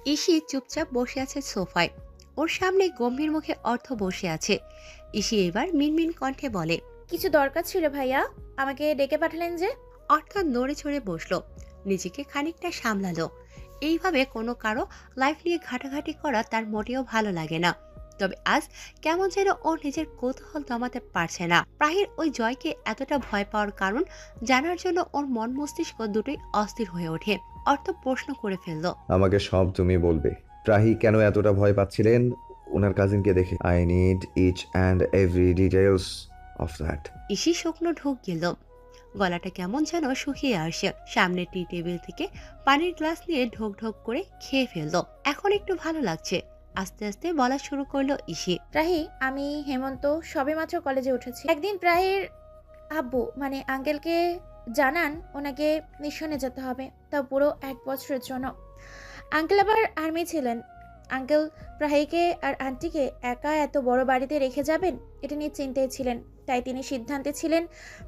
EC চুপচাপ বসে আছে সোফায়। ওর সামনে গম্ভীর মুখে অর্থ বসে আছে। ইসি এবার মিনমিন কণ্ঠে বলে, কিছু দরকার ছিল ভাইয়া? আমাকে ডেকে পাঠালেন যে? অর্থ নড়ে চড়ে বসলো, নিজেকে খানিকটা সামলালো। এইভাবে কোনো কারো লাইফ নিয়ে ঘাটাঘাটি করা তার মোটেও ভালো লাগে না। তবে আজ কেমন যেন ও নিজের কৌতূহল দমাতে পারছে না। প্রাহির ওই জয়কে এতটা ভয় পাওয়ার কারণ জানার জন্য ওর মন মস্তিষ্ক দুটোই অস্থির হয়ে ওঠে। অর্থ প্রশ্ন করে ফেললো, আমাকে সব তুমি বলবে। প্রাহি কেন এতটা ভয় পাচ্ছিলেন ওনার কাজিনকে দেখে? I need each and every details of that. ইসি শুকনো ঢোক গেল, গলাটা কেমন যেন শুকিয়ে আসে। সামনে টি টেবিল থেকে পানির গ্লাস নিয়ে ঢোক ঢোক করে খেয়ে ফেললো। এখন একটু ভালো লাগছে। আস্তে আস্তে বলা শুরু করলো ইসি, প্রাহি, আমি হেমন্ত সবেমাত্র কলেজে উঠেছি। একদিন প্রাহির আব্বু মানে আঙ্কেলকে জানান ওনাকে মিশনে যেতে হবে, তা পুরো 1 বছরের জন্য। আঙ্কেল আবার আর্মি ছিলেন। আঙ্কেল প্রাহিকে আর আন্টিকে একা এত বড় বাড়িতে রেখে যাবেন এটা নিয়ে চিন্তায় ছিলেন। তাই তিনি সিদ্ধান্তে ছিলেন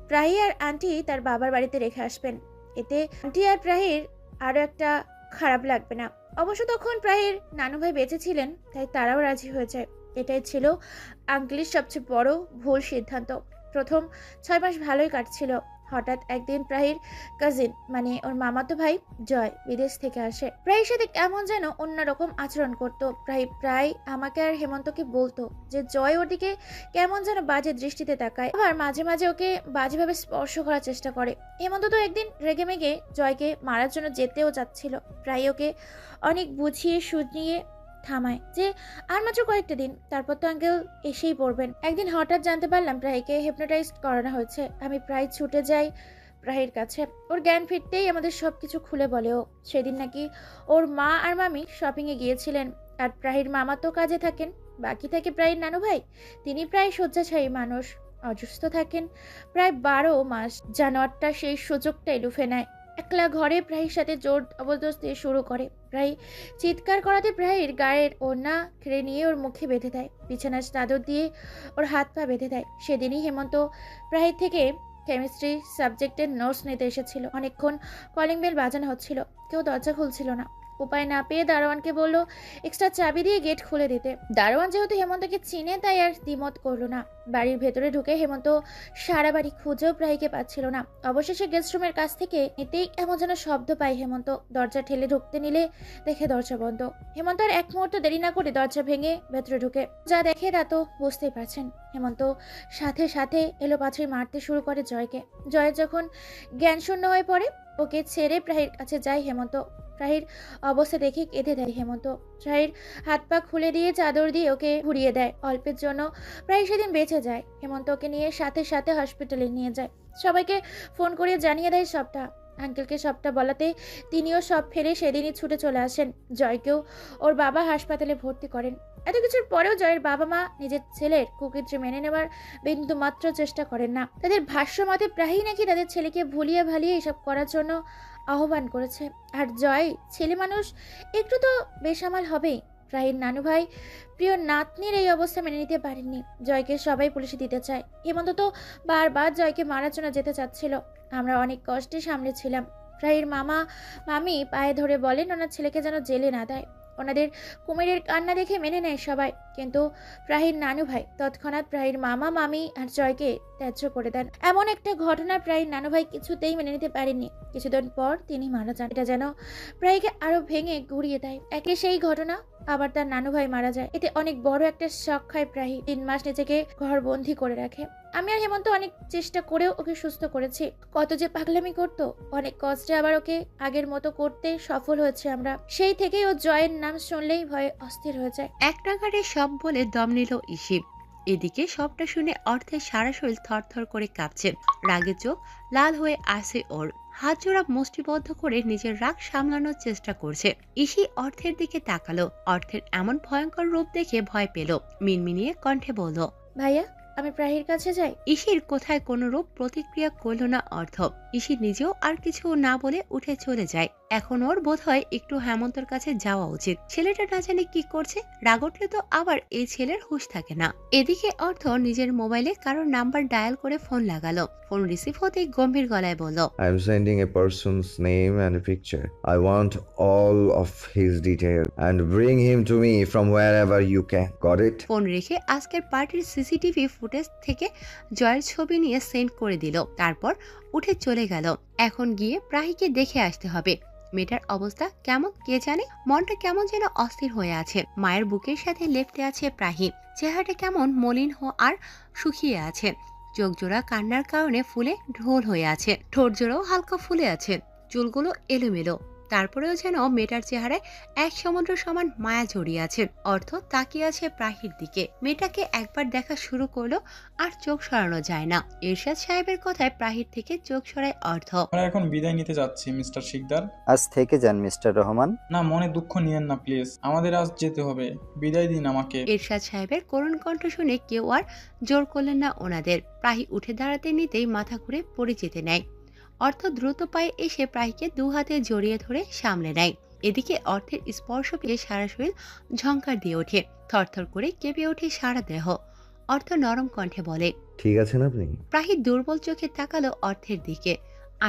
প্রাহি আর আন্টি তার বাবার বাড়িতে রেখে আসবেন। এতে আন্টি আর প্রাহির আরও একটা খারাপ লাগবে না। অবশ্য তখন প্রাহির নানু ভাই বেঁচে ছিলেন, তাই তারাও রাজি হয়ে যায়। এটাই ছিল আঙ্কেলের সবচেয়ে বড় ভুল সিদ্ধান্ত। প্রথম 6 মাস ভালোই কাটছিল। হঠাৎ একদিন প্রাহির কাজিন মানে ওর মামাতো ভাই জয় বিদেশ থেকে আসে। প্রায়ই সাথে কেমন যেন অন্যরকম আচরণ করতো। প্রায় আমাকে আর হেমন্তকে বলতো যে জয় ওর দিকে কেমন যেন বাজে দৃষ্টিতে তাকায়, আবার মাঝে মাঝে ওকে বাজেভাবে স্পর্শ করার চেষ্টা করে। হেমন্ত তো একদিন রেগে মেগে জয়কে মারার জন্য যেতেও যাচ্ছিল। প্রায় ওকে অনেক বুঝিয়ে শুনিয়ে থামায় যে আর মাত্র কয়েকটা দিন, তারপর তো আঙ্কেল এসেই পড়বেন। একদিন হঠাৎ জানতে পারলাম প্রায়কে হিপনোটাইজ করানো হয়েছে। আমি প্রায় ছুটে যাই প্রাহির কাছে। ওর জ্ঞান ফিরতেই আমাদের সবকিছু খুলে বলে ও। সেদিন নাকি ওর মা আর মামি শপিংয়ে গিয়েছিলেন, আর প্রাহির মামা তো কাজে থাকেন। বাকি থাকে প্রাহির নানু ভাই। তিনি প্রায় শয্যাশায়ী মানুষ, অসুস্থ থাকেন প্রায় 12 মাস। জানোয়ারটা সেই সুযোগটাই লুফে নেয়। একলা ঘরে প্রাহির সাথে জোর জবরদস্তি শুরু করে। প্রায় চিৎকার করাতে প্রাহির গায়ের ওড়না কেড়ে নিয়ে ওর মুখে বেঁধে দেয়, বিছানার চাদর দিয়ে ওর হাত পা বেঁধে দেয়। সেদিনই হেমন্ত প্রাহির থেকে কেমিস্ট্রি সাবজেক্টের নোটস নিতে এসেছিল। অনেকক্ষণ কলিং বেল বাজানো হচ্ছিল, কেউ দরজা খুলছিল না। উপায় না পেয়ে দারোয়ানকে বলল এক্সট্রা চাবি দিয়ে গেট খুলে দিতে। দারোয়ান যেহেতু হেমন্তকে চিনে তাই আর দ্বিমত করলো না। বাড়ির ভেতরে ঢুকে হেমন্ত সারা বাড়ি খুঁজেও প্রায়কে পাচ্ছিল না। অবশেষে গেস্ট রুমের কাছ থেকে এতেই এমন যেন শব্দ পায় হেমন্ত। দরজা ঠেলে ঢুকতে নিলে দেখে দরজা বন্ধ। হেমন্ত আর এক মুহূর্ত দেরি না করে দরজা ভেঙে ভেতরে ঢুকে যা দেখে তা তো বুঝতেই পারছেন। হেমন্ত সাথে সাথে এলো পাথরে মারতে শুরু করে জয়কে। জয় যখন জ্ঞান শূন্য হয়ে পড়ে ওকে ছেড়ে প্রাহির কাছে যায় হেমন্ত। প্রাহির অবস্থা দেখে কেঁদে দেয় হেমন্ত। প্রাহির হাত পা খুলে দিয়ে চাদর দিয়ে ওকে ঘুরিয়ে দেয়। অল্পের জন্য প্রায় সেদিন বেঁচে যায়। হেমন্ত ওকে নিয়ে সাথে সাথে হসপিটালে নিয়ে যায়। সবাইকে ফোন করে জানিয়ে দেয় সবটা। আঙ্কেলকে সবটা বলাতে তিনিও সব ফেলে সেদিনই ছুটে চলে আসেন। জয়কেও ওর বাবা হাসপাতালে ভর্তি করেন। এত কিছুর পরেও জয়ের বাবা মা নিজের ছেলের কুকীর্তি মেনে নেওয়ার বিন্দু মাত্র চেষ্টা করেন না। তাদের ভাষ্য মতে প্রায়ই নাকি তাদের ছেলেকে ভুলিয়ে ভালিয়ে এসব করার জন্য আহ্বান করেছে। আর জয় ছেলে মানুষ, একটু তো বেসামাল হবেই। প্রাহির নানু ভাই প্রিয় নাতনির এই অবস্থা মেনে নিতে পারেননি। জয়কে সবাই পুলিশে দিতে চায়। হেমন্ত তো বারবার জয়কে মারার জন্য যেতে চাচ্ছিল। আমরা অনেক কষ্টে সামলেছিলাম। প্রাহির মামা মামি পায়ে ধরে বলেন ওনার ছেলেকে যেন জেলে না দেয়। ওনাদের কুমিরের কান্না দেখে মেনে নেয় সবাই, কিন্তু প্রাহির নানু ভাই তৎক্ষণাৎ প্রাহির মামা মামি আর জয়কে ত্যায্য করে দেন। এমন একটা ঘটনা প্রাহির নানু ভাই কিছুতেই মেনে নিতে পারেননি। কিছুদিন পর তিনি মারা যান। এটা যেন প্রাহিকে আরো ভেঙে ঘুরিয়ে দেয়। একে সেই ঘটনা, আবার তার নানু ভাই মারা যায়। এতে অনেক বড় একটা শক খায় প্রাহি। 3 মাস নিজেকে ঘরবন্দি করে রাখে। আমি আর হেমন্ত অনেক চেষ্টা করেও ওকে সুস্থ করেছি। কত যে পাগলামি করতো, অনেক কষ্টে আবার ওকে আগের মতো করতে সফল হয়েছে আমরা। সেই থেকেই ও জয়ের নাম শুনলেই ভয়ে অস্থির হয়ে যায়। এক নাগাড়ে সব বলে দম নিল ইসি। এদিকে সবটা শুনে অর্থের সারা শরীর থরথর করে কাঁপছে। রাগে চোখ লাল হয়ে আসে ওর। হাত জোড়া মুষ্টিবদ্ধ করে নিজের রাগ সামলানোর চেষ্টা করছে। ইসি অর্থের দিকে তাকালো। অর্থের এমন ভয়ঙ্কর রূপ দেখে ভয় পেল। মিনমিনিয়ে কণ্ঠে বলল, ভাইয়া, আমি প্রাহির কাছে যাই। ইসির কোথায় কোনো রূপ প্রতিক্রিয়া করল না অর্থ। ইসি নিজেও আর কিছু না বলে উঠে চলে যায়। এখন ওর বোধহয় একটু হেমন্তর কাছে যাওয়া উচিত। ছেলেটা না জানে কি করছে, রাগ উঠলে তো আবার এই ছেলের হুঁশ থাকে না। এদিকে অর্থ নিজের মোবাইলে কারোর নাম্বার ডায়াল করে ফোন লাগালো। ফোন রিসিভ হতেই গম্ভীর গলায় বলল, I am sending a person's name and a picture. I want all of his detail and bring him to me from wherever you can. Got it? Phone রেখে আজকের পার্টির CCTV footage থেকে জয়ের ছবি নিয়ে সেন্ড করে দিল। তারপর উঠে চলে গেল। এখন গিয়ে প্রাহিকে দেখে আসতে হবে। মেয়েটার অবস্থা কেমন কে জানে, মনটা কেমন যেন অস্থির হয়ে আছে। মায়ের বুকের সাথে লেপ্টে আছে প্রাহি। চেহারাটা কেমন মলিন আর শুকিয়ে আছে। চোখ জোড়া কান্নার কারণে ফুলে ঢোল হয়ে আছে। ঠোঁট জোড়াও হালকা ফুলে আছে। চুলগুলো এলোমেলো। তারপরেও যেন মেয়েটার চেহারায় এক সমুদ্র সমান মায়া জড়িয়ে আছে। অর্থ তাকিয়ে আছে প্রাহির দিকে। মেয়েটাকে একবার দেখা শুরু করলো আর চোখ সরানো যায় না। এরশাদ সাহেবের কথায় প্রাহির থেকে চোখ সরায় অর্থ। আমরা এখন বিদায় নিতে যাচ্ছি মিস্টার শিকদার। আজ থেকে যান মিস্টার রহমান। না, মনে দুঃখ নিয়েন না প্লিজ, আমাদের আজ যেতে হবে, বিদায় দিন আমাকে। এরশাদ সাহেবের করুণ কণ্ঠ শুনে কেউ আর জোর করলেন না ওনাদের। প্রাহি উঠে দাঁড়াতে নিতেই মাথা ঘুরে পড়ে যেতে নেয়। অর্থ দ্রুত পায়ে এসে প্রাহিকে দু হাতে জড়িয়ে ধরে সামলে নেয়। এদিকে অর্থের স্পর্শ পেয়ে সারা শরীর ঝংকার দিয়ে ওঠে। থরথর করে কেঁপে ওঠে সারা দেহ। অর্থ নরম কণ্ঠে বলে, ঠিক আছেন আপনি? প্রাহি দুর্বল চোখে তাকালো অর্থের দিকে।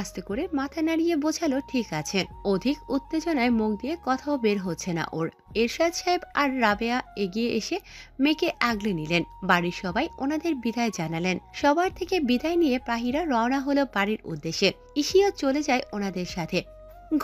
আস্তে করে মাথা নাড়িয়ে বোঝালো ঠিক আছে। অধিক উত্তেজনায় মুখ দিয়ে কথাও বের হচ্ছে না ওর। এরশাদ সাহেব আর রাবেয়া এগিয়ে এসে মেয়েকে আগলে নিলেন। বাড়ির সবাই ওনাদের বিদায় জানালেন। সবার থেকে বিদায় নিয়ে প্রাহিরা রওনা হলো বাড়ির উদ্দেশ্যে। ইসিও চলে যায় ওনাদের সাথে।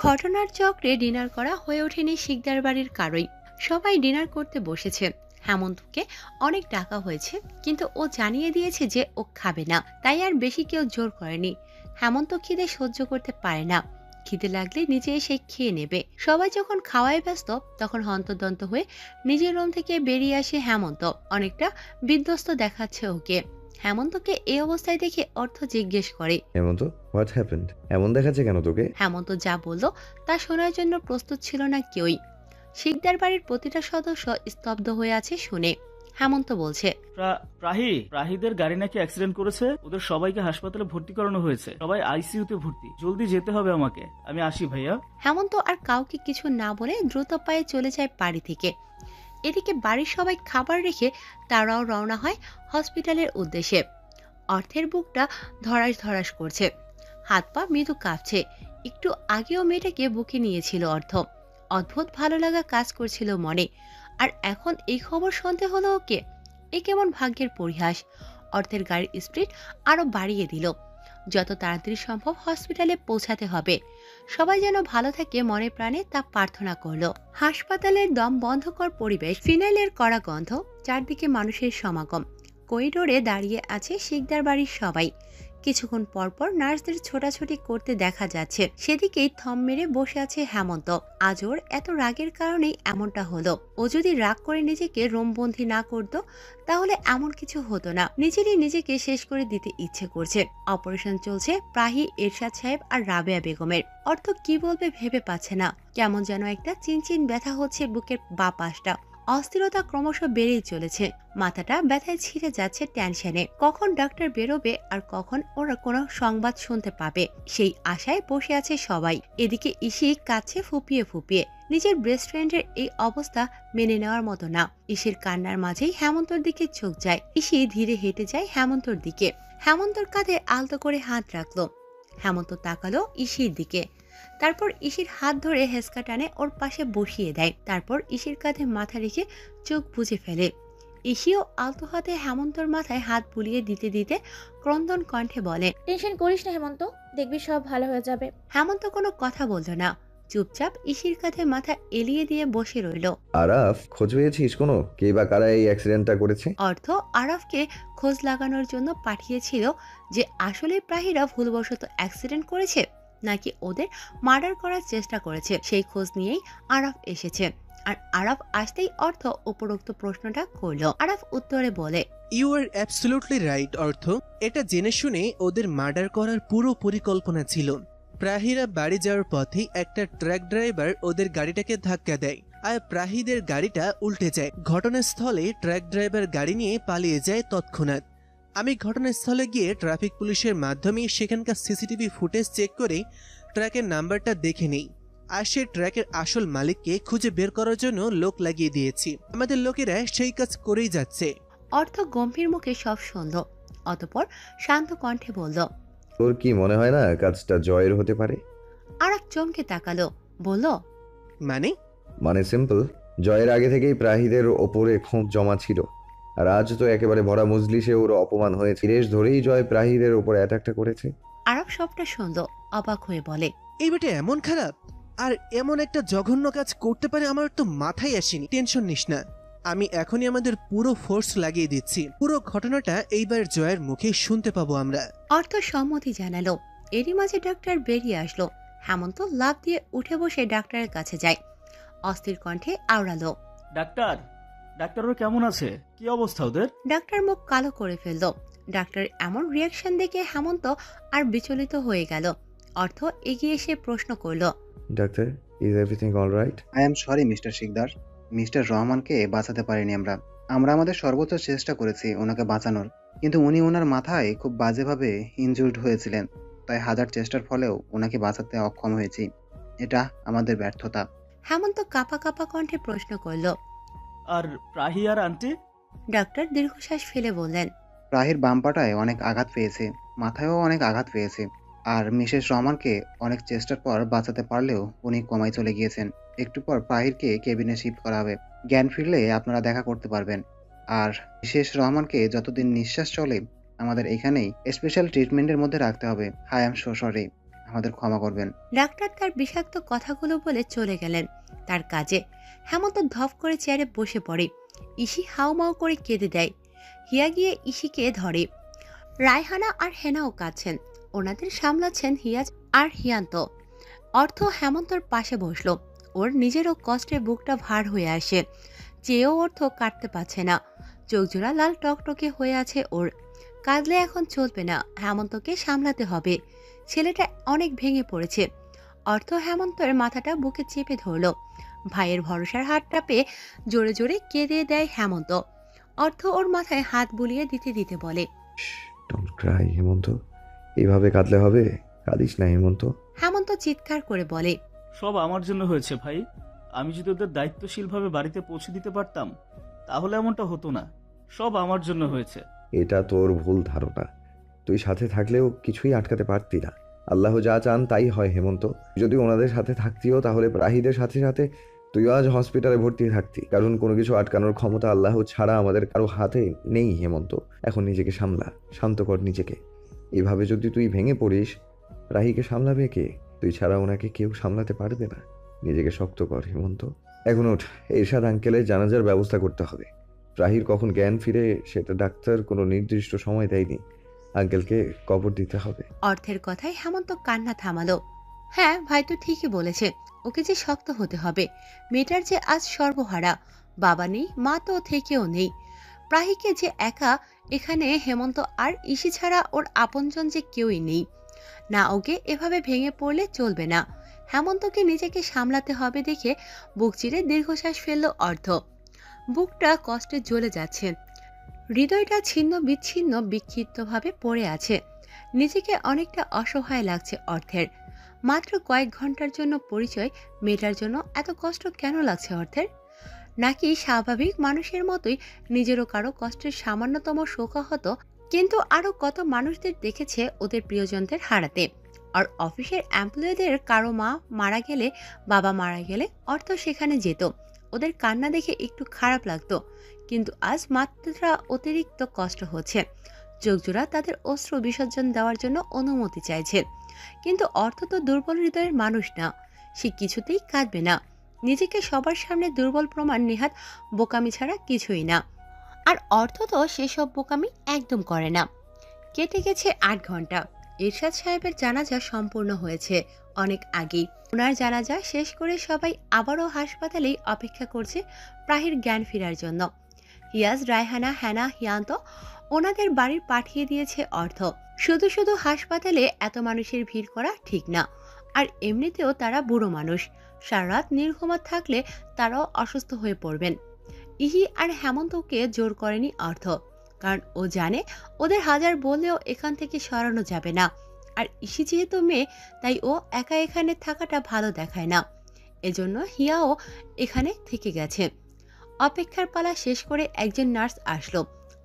ঘটনার চক্রে ডিনার করা হয়ে ওঠেনি শিকদার বাড়ির কারোই। সবাই ডিনার করতে বসেছে। হেমন্তকে অনেক ডাকা হয়েছে, কিন্তু ও জানিয়ে দিয়েছে যে ও খাবে না, তাই আর বেশি কেউ জোর করেনি। হেমন্ত খিদে সহ্য করতে পারে না। খিদে লাগলে নিজে এসে খেয়ে নেবে। সবাই যখন খাওয়ায় ব্যস্ত তখন হন্তদন্ত হয়ে নিজের রুম থেকে বেরিয়ে আসে হেমন্ত। অনেকটা বিধ্বস্ত দেখাচ্ছে ওকে। হেমন্তকে এই অবস্থায় দেখে অর্থ জিজ্ঞেস করে, হেমন্ত, হোয়াট হ্যাপেন্ড? এমন দেখাচ্ছে কেন তোকে? হেমন্ত যা বলল তা শোনার জন্য প্রস্তুত ছিল না কেউই। শিকদার বাড়ির প্রতিটা সদস্য স্তব্ধ হয়ে আছে শুনে। হেমন্ত বলছে, প্রাহিদের গাড়ি নাকি অ্যাক্সিডেন্ট করেছে, ওদের সবাইকে হাসপাতালে ভর্তি করানো হয়েছে, সবাই আইসিইউতে ভর্তি, জলদি যেতে হবে আমাকে, আমি আসি ভাইয়া। হেমন্ত আর কাউকে কিছু না বলে দ্রুত পায়ে চলে যায় বাড়ি থেকে। এদিকে বাড়ির সবাই খাবার রেখে তারাও রওনা হয় হসপিটালের উদ্দেশ্যে। অর্থের বুকটা ধরাস ধরাস করছে, হাত পা মৃদু কাঁপছে। একটু আগেও মেয়েটাকে বুকে নিয়েছিল অর্থ। অদ্ভুত ভালো লাগা কাজ করছিল মনে। আর এখন এই খবর শুনতে হলো ওকে। এ কেমন ভাগ্যের পরিহাস। অর্থের গাড়ির স্পিড আরো বাড়িয়ে দিল। যত তাড়াতাড়ি সম্ভব হসপিটালে পৌঁছাতে হবে। সবাই যেন ভালো থাকে মনে প্রাণে তা প্রার্থনা করলো। হাসপাতালের দম বন্ধকর পরিবেশ, ফিনাইলের কড়া গন্ধ, চারদিকে মানুষের সমাগম। করিডোরে দাঁড়িয়ে আছে শিকদার বাড়ির সবাই। কিছুক্ষণ পরপর নার্সদের ছোটাছুটি করতে দেখা যাচ্ছে। সেদিকেই থম মেরে বসে আছে হেমন্ত। আজ ওর এত রাগের কারণেই এমনটা হলো। ও যদি রাগ করে নিজেকে রোমবন্দি না করত তাহলে এমন কিছু হতো না। নিজেরই নিজেকে শেষ করে দিতে ইচ্ছে করছে। অপারেশন চলছে প্রাহি, এরশাদ সাহেব আর রাবেয়া বেগমের। অর্থ কি বলবে ভেবে পাচ্ছে না। কেমন যেন একটা চিনচিন ব্যথা হচ্ছে বুকের বাঁ পাশটা। অস্থিরতা ক্রমশ বেড়েই চলেছে। মাথাটা ব্যথায় ছিঁড়ে যাচ্ছে টেনশনে। কখন ডাক্তার বেরোবে আর কখন ওরা কোনো সংবাদ শুনতে পাবে, সেই আশায় বসে আছে সবাই। এদিকে ইসি কাছে ফুপিয়ে ফুপিয়ে। নিজের বেস্ট ফ্রেন্ডের এই অবস্থা মেনে নেওয়ার মতো না। ইসির কান্নার মাঝেই হেমন্তর দিকে চোখ যায়। ইসি ধীরে হেঁটে যায় হেমন্তর দিকে। হেমন্তর কাঁধে আলতো করে হাত রাখলো। হেমন্ত তাকালো ইসির দিকে। তারপর ইসির হাত ধরে হেসকা টানে ওর পাশে বসিয়ে দেয়। তারপর ইসির কাঁধে মাথা রেখে চোখ বুজে ফেলে। ইসিও আলতো হাতে হেমন্তর মাথায় হাত বুলিয়ে দিতে দিতে ক্রন্দন কণ্ঠে বলে, টেনশন করিস না হেমন্ত, দেখবি সব ভালো হয়ে যাবে। হেমন্ত কোনো কথা বলল না। চুপচাপ ইসির কাঁধে মাথা এলিয়ে দিয়ে বসে রইল। আরাফ, খোঁজ পেয়েছিস কোনো? কে বা কারা এই অ্যাক্সিডেন্টটা করেছে? অর্থ আরাফকে খোঁজ লাগানোর জন্য পাঠিয়েছিল যে আসলে প্রাহিরা ভুলবশত অ্যাক্সিডেন্ট করেছে নাকি ওদের মার্ডার করার চেষ্টা করেছে, সেই খোঁজ নিয়েই আরাফ এসেছে। আর আরাফ আসতেই অর্থ উপরোক্ত প্রশ্নটা করলো। আরাফ উত্তরে বলে, ইউ আর অ্যাবসলিউটলি রাইট অর্থ। এটা জেনে শুনে ওদের মার্ডার করার পুরো পরিকল্পনা ছিল। প্রাহিরা বাড়ি যাওয়ার পথেই একটা ট্রাক ড্রাইভার ওদের গাড়িটাকে ধাক্কা দেয় আর প্রাহিদের গাড়িটা উল্টে যায়। ঘটনাস্থলে ট্রাক ড্রাইভার গাড়ি নিয়ে পালিয়ে যায় তৎক্ষণাৎ। আমি ঘটনাস্থলে গিয়ে ট্রাফিক পুলিশের মাধ্যমে সেখানকার সিসিটিভি ফুটেজ চেক করে ট্রাকের নাম্বারটা দেখে নেই। আর সেই ট্র্যাকের আসল মালিককে খুঁজে বের করার জন্য লোক লাগিয়ে দিয়েছি। আমাদের লোকেরা সেই কাজ করেই যাচ্ছে। অর্থ গম্ভীর মুখে সব শুনল, অতঃপর শান্ত কণ্ঠে বলল। তোর কি মনে হয় না কাজটা জয়ের হতে পারে? আরাক চমকে তাকালো, বলল। মানে? মানে সিম্পল, জয়ের আগে থেকেই প্রাহিদের ওপরে ক্ষোভ জমা ছিল, আর আজ তো একেবারে ভরা মজলিসে ওর অপমান হয়েছে। রেশ ধরেই জয় প্রাহিদের ওপরে অ্যাটাকটা করেছে। আরাক সবটা শুনল, অবাক হয়ে বলে। এই বেটা এমন খারাপ আর এমন একটা জঘন্য কাজ করতে পারে আমার তো মাথায় আসেনি। টেনশন নিস না, আমি এখনই আমাদের পুরো ফোর্স লাগিয়ে দিচ্ছি। পুরো ঘটনাটা এইবার জয়ের মুখে শুনতে পাবো আমরা। অর্থ সম্মতি জানালো। এরই মাঝে ডাক্তার বেরিয়ে আসলো। হেমন্ত লাফ দিয়ে উঠে বসে ডাক্তারের কাছে যায়, অস্থির কণ্ঠে আওড়ালো। ডাক্তার, ডাক্তার ওরা কেমন আছে? কি অবস্থা ওদের? ডাক্তার মুখ কালো করে ফেলল। ডাক্তার এমন রিয়াকশন দেখে হেমন্ত আর বিচলিত হয়ে গেল। অর্থ এগিয়ে এসে প্রশ্ন করল। Doctor, is everything all right? I am sorry mister Sikdar, mister রহমানকে বাঁচাতে পারিনি আমরা। আমাদের সর্বোচ্চ চেষ্টা করেছি ওনাকে বাঁচানোর, কিন্তু উনি ওনার মাথায় খুব বাজেভাবে ইনজুর্ড হয়েছিলেন, তাই হাজার চেষ্টার ফলেও ওনাকে বাঁচাতে অক্ষম হয়েছি। এটা আমাদের ব্যর্থতা। হেমন্ত কাঁপা কাঁপা কণ্ঠে প্রশ্ন করল। আর প্রাহি আর আন্টি? ডাক্তার দীর্ঘশ্বাস ফেলে বললেন। প্রাহির বাম পাটায় অনেক আঘাত পেয়েছে, মাথায়ও অনেক আঘাত পেয়েছে, আর মিসেস রহমানকে অনেক চেষ্টার পর বাঁচাতে পারলেও উনি কমায় চলে গিয়েছেন। একটু পর প্রাহিরকে কেবিনে শিফট করা হবে। জ্ঞান ফিরলে আপনারা দেখা করতে পারবেন। আর মিসেস রহমানকে যতদিন নিঃশ্বাস চলে আমাদের এখানেই স্পেশাল ট্রিটমেন্টের মধ্যে রাখতে হবে। আই এম সো সরি, আমাদের ক্ষমা করবেন। ডাক্তার তার বিষাক্ত কথাগুলো বলে চলে গেলেন তার কাজে। হেমন্ত ধপ করে চেয়ারে বসে পড়ে। ইসি হাউমাউ করে কেঁদে দেয়। হিয়া গিয়ে ইসিকে ধরে। রায়হানা আর হেনাও কাঁদছেন। ওনাদের সামলাচ্ছেন হিয়াজ আর হিয়ান্ত। অর্থ হেমন্তর পাশে বসলো। ওর নিজেরও কষ্টে বুকটা ভার হয়ে আসে। চেয়েও অর্থ কাটতে পারছে না। চোখজোড়া লাল টকটকে হয়ে আছে ওর। কাঁদলে এখন চলবে না, হেমন্তকে সামলাতে হবে। ছেলেটা অনেক ভেঙে পড়েছে। অর্থ হেমন্তের মাথাটা বুকে চেপে ধরল। ভাইয়ের ভরসার হাতটা পেয়ে জোরে জোরে কেঁদে দেয় হেমন্ত। অর্থ ওর মাথায় হাত বুলিয়ে দিতে দিতে বলে। ডোন্ট ক্রাই হেমন্ত, এইভাবে কাঁদলে হবে? কাঁদিস না হেমন্ত। হেমন্ত চিৎকার করে বলে। সব আমার জন্য হয়েছে ভাই। আমি যদি ওদের দায়িত্বশীলভাবে বাড়িতে পৌঁছে দিতে পারতাম তাহলে এমনটা হতো না। সব আমার জন্য হয়েছে। এটা তোর ভুল ধারণা। তুই সাথে থাকলেও কিছুই আটকাতে পারতি না। আল্লাহ যা চান তাই হয় হেমন্ত। যদি ওনাদের সাথে থাকতিও তাহলে প্রাহিদের সাথে সাথে তুইও আজ হসপিটালে ভর্তি থাকতি, কারণ কোনো কিছু আটকানোর ক্ষমতা আল্লাহ ছাড়া আমাদের কারো হাতে নেই হেমন্ত। এখন নিজেকে সামলা, শান্ত কর নিজেকে। এভাবে যদি তুই ভেঙে পড়িস, প্রাহিকে সামলাবে কে? তুই ছাড়া ওনাকে কেউ সামলাতে পারবে না। নিজেকে শক্ত কর হেমন্ত। এখন ওঠ, এরশাদ আঙ্কেলের জানাজার ব্যবস্থা করতে হবে। প্রাহির কখন জ্ঞান ফিরে সেটা ডাক্তার কোনো নির্দিষ্ট সময় দেয়নি। আঙ্কেলকে কবর দিতে হবে। অর্থের কথায় হেমন্ত কান্না থামালো। হ্যাঁ, ভাই তো ঠিকই বলেছে। ওকে যে শক্ত হতে হবে। মেয়েটার যে আজ সর্বহারা। বাবা নেই, মা তো থেকেও নেই। প্রাহিকে যে একা, এখানে হেমন্ত আর ইসি ছাড়া ওর আপনজন যে কেউই নেই। না, ওকে এভাবে ভেঙে পড়লে চলবে না। হেমন্তকে নিজেকে সামলাতে হবে দেখে বুক চিরে দীর্ঘশ্বাস ফেলল অর্থ। বুকটা কষ্টে জ্বলে যাচ্ছে। হৃদয়টা ছিন্ন বিচ্ছিন্ন বিক্ষিপ্তভাবে পড়ে আছে। নিজেকে অনেকটা অসহায় লাগছে অর্থের। মাত্র কয়েক ঘন্টার জন্য পরিচয়, মেয়েটার জন্য এত কষ্ট কেন লাগছে অর্থের? নাকি স্বাভাবিক মানুষের মতোই নিজেরও কারো কষ্টের সামান্যতম শোকাহত? কিন্তু আরো কত মানুষদের দেখেছে ওদের প্রিয়জনদের হারাতে। আর অফিসের এমপ্লয়ীদের কারো মা মারা গেলে, বাবা মারা গেলে অর্থ সেখানে যেত। ওদের কান্না দেখে একটু খারাপ লাগতো, কিন্তু আজ মাত্রা অতিরিক্ত কষ্ট হচ্ছে। চোখজোড়া তাদের অশ্রু বিসর্জন দেওয়ার জন্য অনুমতি চাইছে। কিন্তু অর্থ তো দুর্বল হৃদয়ের মানুষ না, সে কিছুতেই কাঁদবে না। নিজেকে সবার সামনে দুর্বল প্রমাণ নেহাত বোকামি ছাড়া কিছুই না। আর অর্থ তো সেসব বোকামি একদম করে না। কেটে গেছে 8 ঘন্টা। ইরশাদ সাহেবের জানাজা সম্পূর্ণ হয়েছে অনেক আগেই। ওনার জানাজা শেষ করে সবাই আবারও হাসপাতালেই অপেক্ষা করছে প্রাহির জ্ঞান ফেরার জন্য। হিয়াজ, রায়হানা, হেনা, হিয়ান্ত ওনাদের বাড়ি পাঠিয়ে দিয়েছে অর্থ। শুধু শুধু হাসপাতালে এত মানুষের ভিড় করা ঠিক না। আর এমনিতেও তারা বুড়ো মানুষ, সারা রাত নির্ঘুমাত থাকলে তারাও অসুস্থ হয়ে পড়বেন। ইহি আর হেমন্তকে জোর করেনি অর্থ, কারণ ও জানে ওদের হাজার বললেও এখান থেকে সরানো যাবে না। আর ইসি যেহেতু মেয়ে, তাই ও একা এখানে থাকাটা ভালো দেখায় না। এজন্য হিয়াও এখানে থেকে গেছে। অপেক্ষার পালা শেষ করে একজন নার্স আসলো,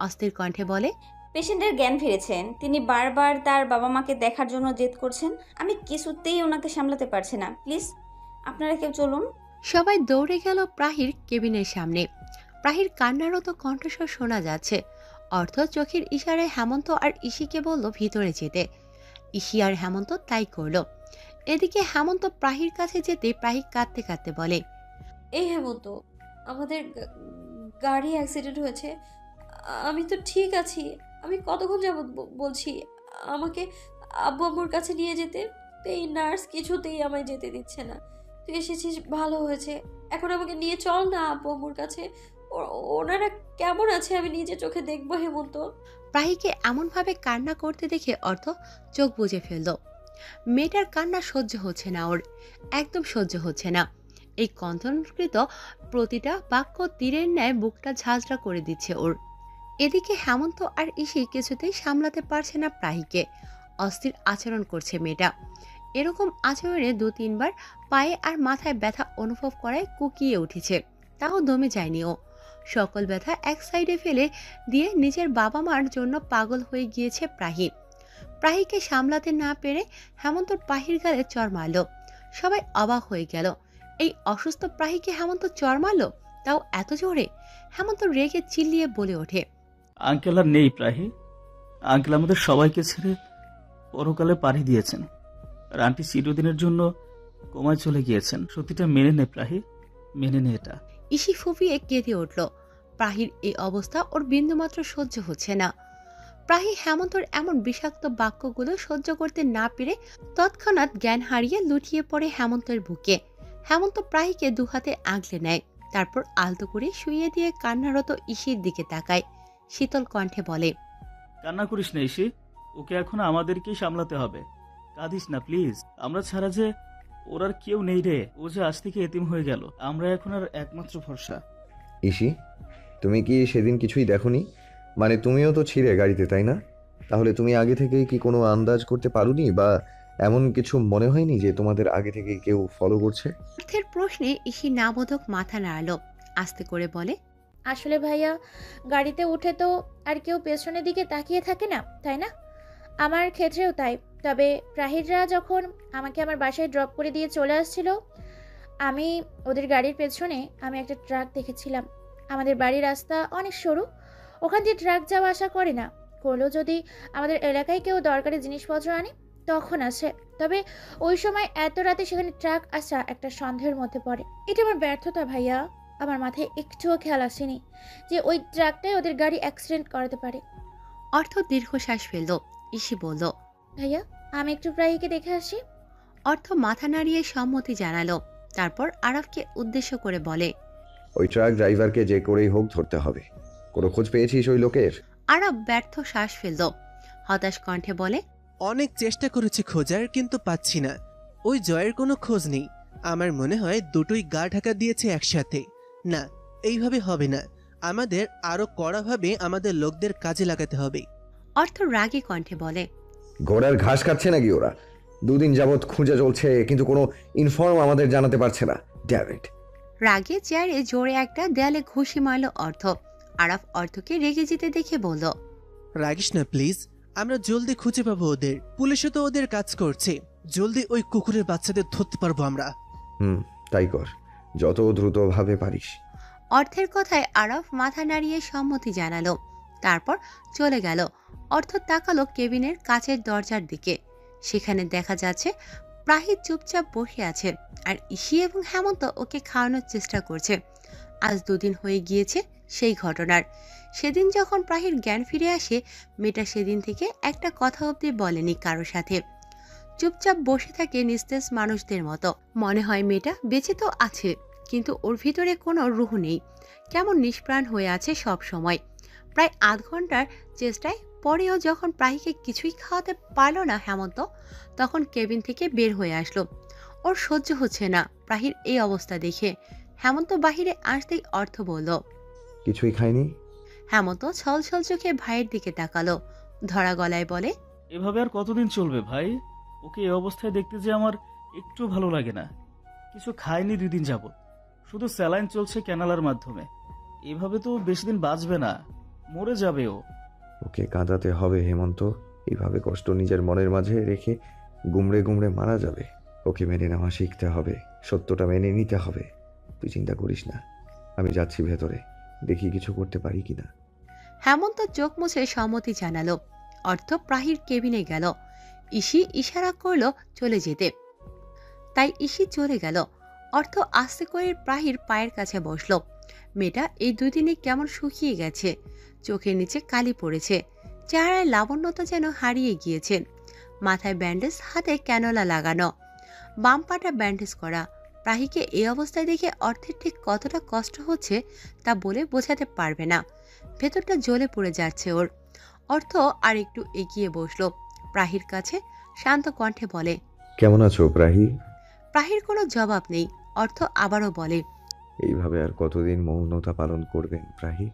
অস্থির কণ্ঠে বলে, পেশেন্টের জ্ঞান ফিরেছেন। তিনি বারবার তার বাবা মাকে দেখার জন্য জেদ করছেন। আমি কিছুতেই ওনাকে সামলাতে পারছি না। প্লিজ আপনারা কেউ চলুন। সবাই দৌড়ে গেল প্রাহির কেবিনের সামনে। প্রাহির কান্নারত কণ্ঠস্বর শোনা যাচ্ছে। অর্থ চোখের ইশারায় হেমন্ত আর ইশিকে বলল ভিতরে যেতে। ইশি আর হেমন্ত তাই করলো। এদিকে হেমন্ত প্রাহির কাছে যেতে প্রাহি কাঁদতে কাঁদতে বলে, এই হেমন্ত, আমাদের গাড়ি অ্যাক্সিডেন্ট হয়েছে। আমি তো ঠিক আছি। আমি কতক্ষণ যাবত বলছি আমাকে আব্বু আম্মুর কাছে নিয়ে যেতে। এই নার্স কিছুতেই আমায় যেতে দিচ্ছে না। তুই এসেছিস ভালো হয়েছে। এখন আমাকে নিয়ে চল না আব্বু আম্মুর কাছে। ওনারা কেমন আছে আমি নিজে চোখে দেখবো হেমন্ত। প্রাহিকে এমনভাবে কান্না করতে দেখে অর্থ চোখ বুজে ফেলল। মেয়েটার কান্না সহ্য হচ্ছে না ওর, একদম সহ্য হচ্ছে না। এই কণ্ঠনকৃত প্রতিটা বাক্য তীরের ন্যায় বুকটা ঝাঁঝরা করে দিচ্ছে ওর। এদিকে হেমন্ত আর ইসি কিছুতেই সামলাতে পারছে না প্রাহিকে। অস্থির আচরণ করছে মেয়েটা। এরকম আচরণে 2-3 বার পায়ে আর মাথায় ব্যথা অনুভব করায় কুকিয়ে উঠেছে, তাও দমে যায়নি ও। সকল ব্যথা এক সাইডে ফেলে দিয়ে নিজের বাবা মার জন্য পাগল হয়ে গিয়েছে প্রাহি। প্রাহিকে সামলাতে না পেরে হেমন্ত প্রাহির গালে চড় মারল। সবাই অবাক হয়ে গেল, এই অসুস্থ প্রাহিকে হেমন্ত চড় মারল, তাও এত জোরে। হেমন্ত রেগে চিল্লিয়ে বলে ওঠে, আঙ্কেল আর নেই প্রাহি। আঙ্কেল আমাদের সবাইকে ছেড়ে পরকালে পাড়ি দিয়েছেন, আর আন্টি চিরদিনের জন্য কোমায় চলে গিয়েছেন। সত্যিটা মেনে নে প্রাহি, মেনে নে এটা। ইসি ফুপিয়ে কেঁদে উঠল। প্রাহির এই অবস্থা ওর বিন্দুমাত্র সহ্য হচ্ছে না। প্রাহি হেমন্তর এমন বিষাক্ত বাক্যগুলো সহ্য করতে না পেরে তৎক্ষণাৎ জ্ঞান হারিয়ে লুটিয়ে পড়ে হেমন্তের বুকে। হেমন্ত প্রাহিকে দুহাতে আগলে নেয়, তারপর আলতো করে শুইয়ে দিয়ে কান্নারত ইসির দিকে তাকায়। শীতল কণ্ঠে বলে, কান্না করিস না ইসি, ওকে এখন আমাদেরকেই সামলাতে হবে। কাঁদিস না প্লিজ। আমরা ছাড়া যে ওর আর কেউ নেই রে। ও যে আজ থেকে এতিম হয়ে গেল, আমরা এখন আর একমাত্র ভরসা। ইসি, তুমি কি সেদিন কিছুই দেখোনি? মানে তুমিও তো ছিলে গাড়িতে, তাই না? তাহলে তুমি আগে থেকেই কি কোনো আন্দাজ করতে পারোনি, বা এমন কিছু মনে হয়নি যে তোমাদের আগে থেকে কেউ ফলো করছে? অর্থের প্রশ্নে ইসি নাবোধক মাথা নাড়ল। আস্তে করে বলে, আসলে ভাইয়া, গাড়িতে উঠে তো আর কেউ পেছনের দিকে তাকিয়ে থাকে না, তাই না? আমার ক্ষেত্রেও তাই। তবে প্রাহিররা যখন আমাকে আমার বাসায় ড্রপ করে দিয়ে চলে আসছিল, আমি ওদের গাড়ির পেছনে আমি একটা ট্রাক দেখেছিলাম। আমাদের বাড়ির রাস্তা অনেক সরু, ওখান দিয়ে ট্রাক যাওয়া আসা করে না। করলেও যদি আমাদের এলাকায় কেউ দরকারি জিনিসপত্র আনে তখন আসে। তবে ওই সময় এত রাতে সেখানে ট্রাক আসা একটা সন্দেহের মধ্যে পড়ে। এটা আমার ব্যর্থতা ভাইয়া। আমার মাথায় একটুও খেয়াল আসেনি যে ওই ট্রাকটাই ওদের গাড়ি অ্যাক্সিডেন্ট করাতে পারে। অর্থ দীর্ঘশ্বাস ফেলল। ইসি বলল, ভাইয়া, আমি একটু প্রায়ীকে দেখে আসি। অর্থ মাথা নাড়িয়ে সম্মতি জানালো। তারপর আরাফকে উদ্দেশ্য করে বলে, ওই ট্রাক ড্রাইভারকে যে করেই হোক ধরতে হবে। কোনো খোঁজ পেয়েছিস ওই লোকের? আরাফ ব্যর্থ শ্বাস ফেলল। হতাশ কণ্ঠে বলে, অনেক চেষ্টা করেছি খোঁজার, কিন্তু পাচ্ছি না। ওই জয়ের কোনো খোঁজ নেই। আমার মনে হয় দুটোই গা ঢাকা দিয়েছে একসাথে। না, এইভাবে হবে না। আমাদের আরো কড়াভাবে আমাদের লোকদের কাজে লাগাতে হবে। অর্থ রাগী কণ্ঠে বলে, ঘোড়ার ঘাস খাচ্ছে নাকি ওরা? 2 দিন যাবৎ খুঁজে চলছে, কিন্তু কোনো ইনফর্ম আমাদের জানাতে পারছে না। Damn it. রাগে চেয়ারে জোরে একটা দেয়ালে ঘুষি মারল অর্থ। আরাফ অর্থকে রেগে যেতে দেখে বলল, রাগিস না প্লিজ। আমরা জলদি খুঁজে পাবো ওদের। পুলিশও তো ওদের কাজ করছে। জলদি ওই কুকুরের বাচ্চাদের ধরতে পারবো আমরা। তাই কর, যত দ্রুতভাবে পারিস। অর্থের কথায় আরাফ মাথা নাড়িয়ে সম্মতি জানালো। তারপর চলে গেল। অর্থ তাকালো কেবিনের কাচের দরজার দিকে। সেখানে দেখা যাচ্ছে প্রাহি চুপচাপ বসে আছে, আর ইসি এবং হেমন্ত ওকে খাওয়ানোর চেষ্টা করছে। আজ 2 দিন হয়ে গিয়েছে সেই ঘটনার। সেদিন যখন প্রাহির জ্ঞান ফিরে আসে, মেয়েটা সেদিন থেকে একটা কথা অবধি বলেনি কারো সাথে। চুপচাপ বসে থাকে নিস্তেজ মানুষদের মতো। মনে হয় মেয়েটা বেঁচে তো আছে, কিন্তু ওর ভিতরে কোনো রুহ নেই। কেমন নিষ্প্রাণ হয়ে আছে সব সময়। প্রায় আধ ঘন্টার চেষ্টায় পরেও যখন প্রাহিকে কিছুই খাওয়াতে পারল না হেমন্ত, তখন কেবিন থেকে বের হয়ে আসলো। ওর সহ্য হচ্ছে না প্রাহির এই অবস্থা দেখে। হেমন্ত বাহিরে আসতেই অর্থ বলল, কিছুই খাইনি? হেমন্ত ছলছল চোখে ভাইয়ের দিকে তাকালো। ধরা গলায় বলে, এভাবে আর কতদিন চলবে ভাই? ওকে এই অবস্থায় দেখতে যে আমার একটু ভালো লাগে না। কিছু খায়নি 2 দিন যাবত, শুধু স্যালাইন চলছে ক্যানালার মাধ্যমে। এভাবে তো বেশি দিন বাঁচবে না, মরে যাবে ও। ওকে কাঁদাতে হবে হেমন্ত। এইভাবে কষ্ট নিজের মনের মাঝে রেখে গুমড়ে গুমড়ে মারা যাবে। ওকে মেনে নেওয়া শিখতে হবে, সত্যটা মেনে নিতে হবে। তুই চিন্তা করিস না, আমি যাচ্ছি ভেতরে, দেখি কিছু করতে পারি কিনা। হেমন্ত চোখ মুছে সম্মতি জানালো। অর্থ প্রাহির কেবিনে গেল। ইসি ইশারা করলো চলে যেতে, তাই ইসি চলে গেল। অর্থ আস্তে করে প্রাহির পায়ের কাছে বসলো। মেয়েটা এই 2 দিনে কেমন শুকিয়ে গেছে, চোখের নিচে কালি পড়েছে, চেহারায় লাবণ্যতা যেন হারিয়ে গিয়েছে। মাথায় ব্যান্ডেজ, হাতে ক্যানোলা লাগানো, বাম পাটা ব্যান্ডেজ করা। প্রাহিকে এই অবস্থায় দেখে অর্থের ঠিক কতটা কষ্ট হচ্ছে তা বলে বোঝাতে পারবে না। ভেতরটা জ্বলে পড়ে যাচ্ছে ওর। অর্থ আর একটু এগিয়ে বসলো প্রাহির কাছে, শান্ত কণ্ঠে বলে, কেমন আছো প্রাহি? প্রাহির কোনো জবাব নেই। অর্থ আবারও বলে, এইভাবে আর কতদিন মৌনতা পালন করবেন প্রাহি?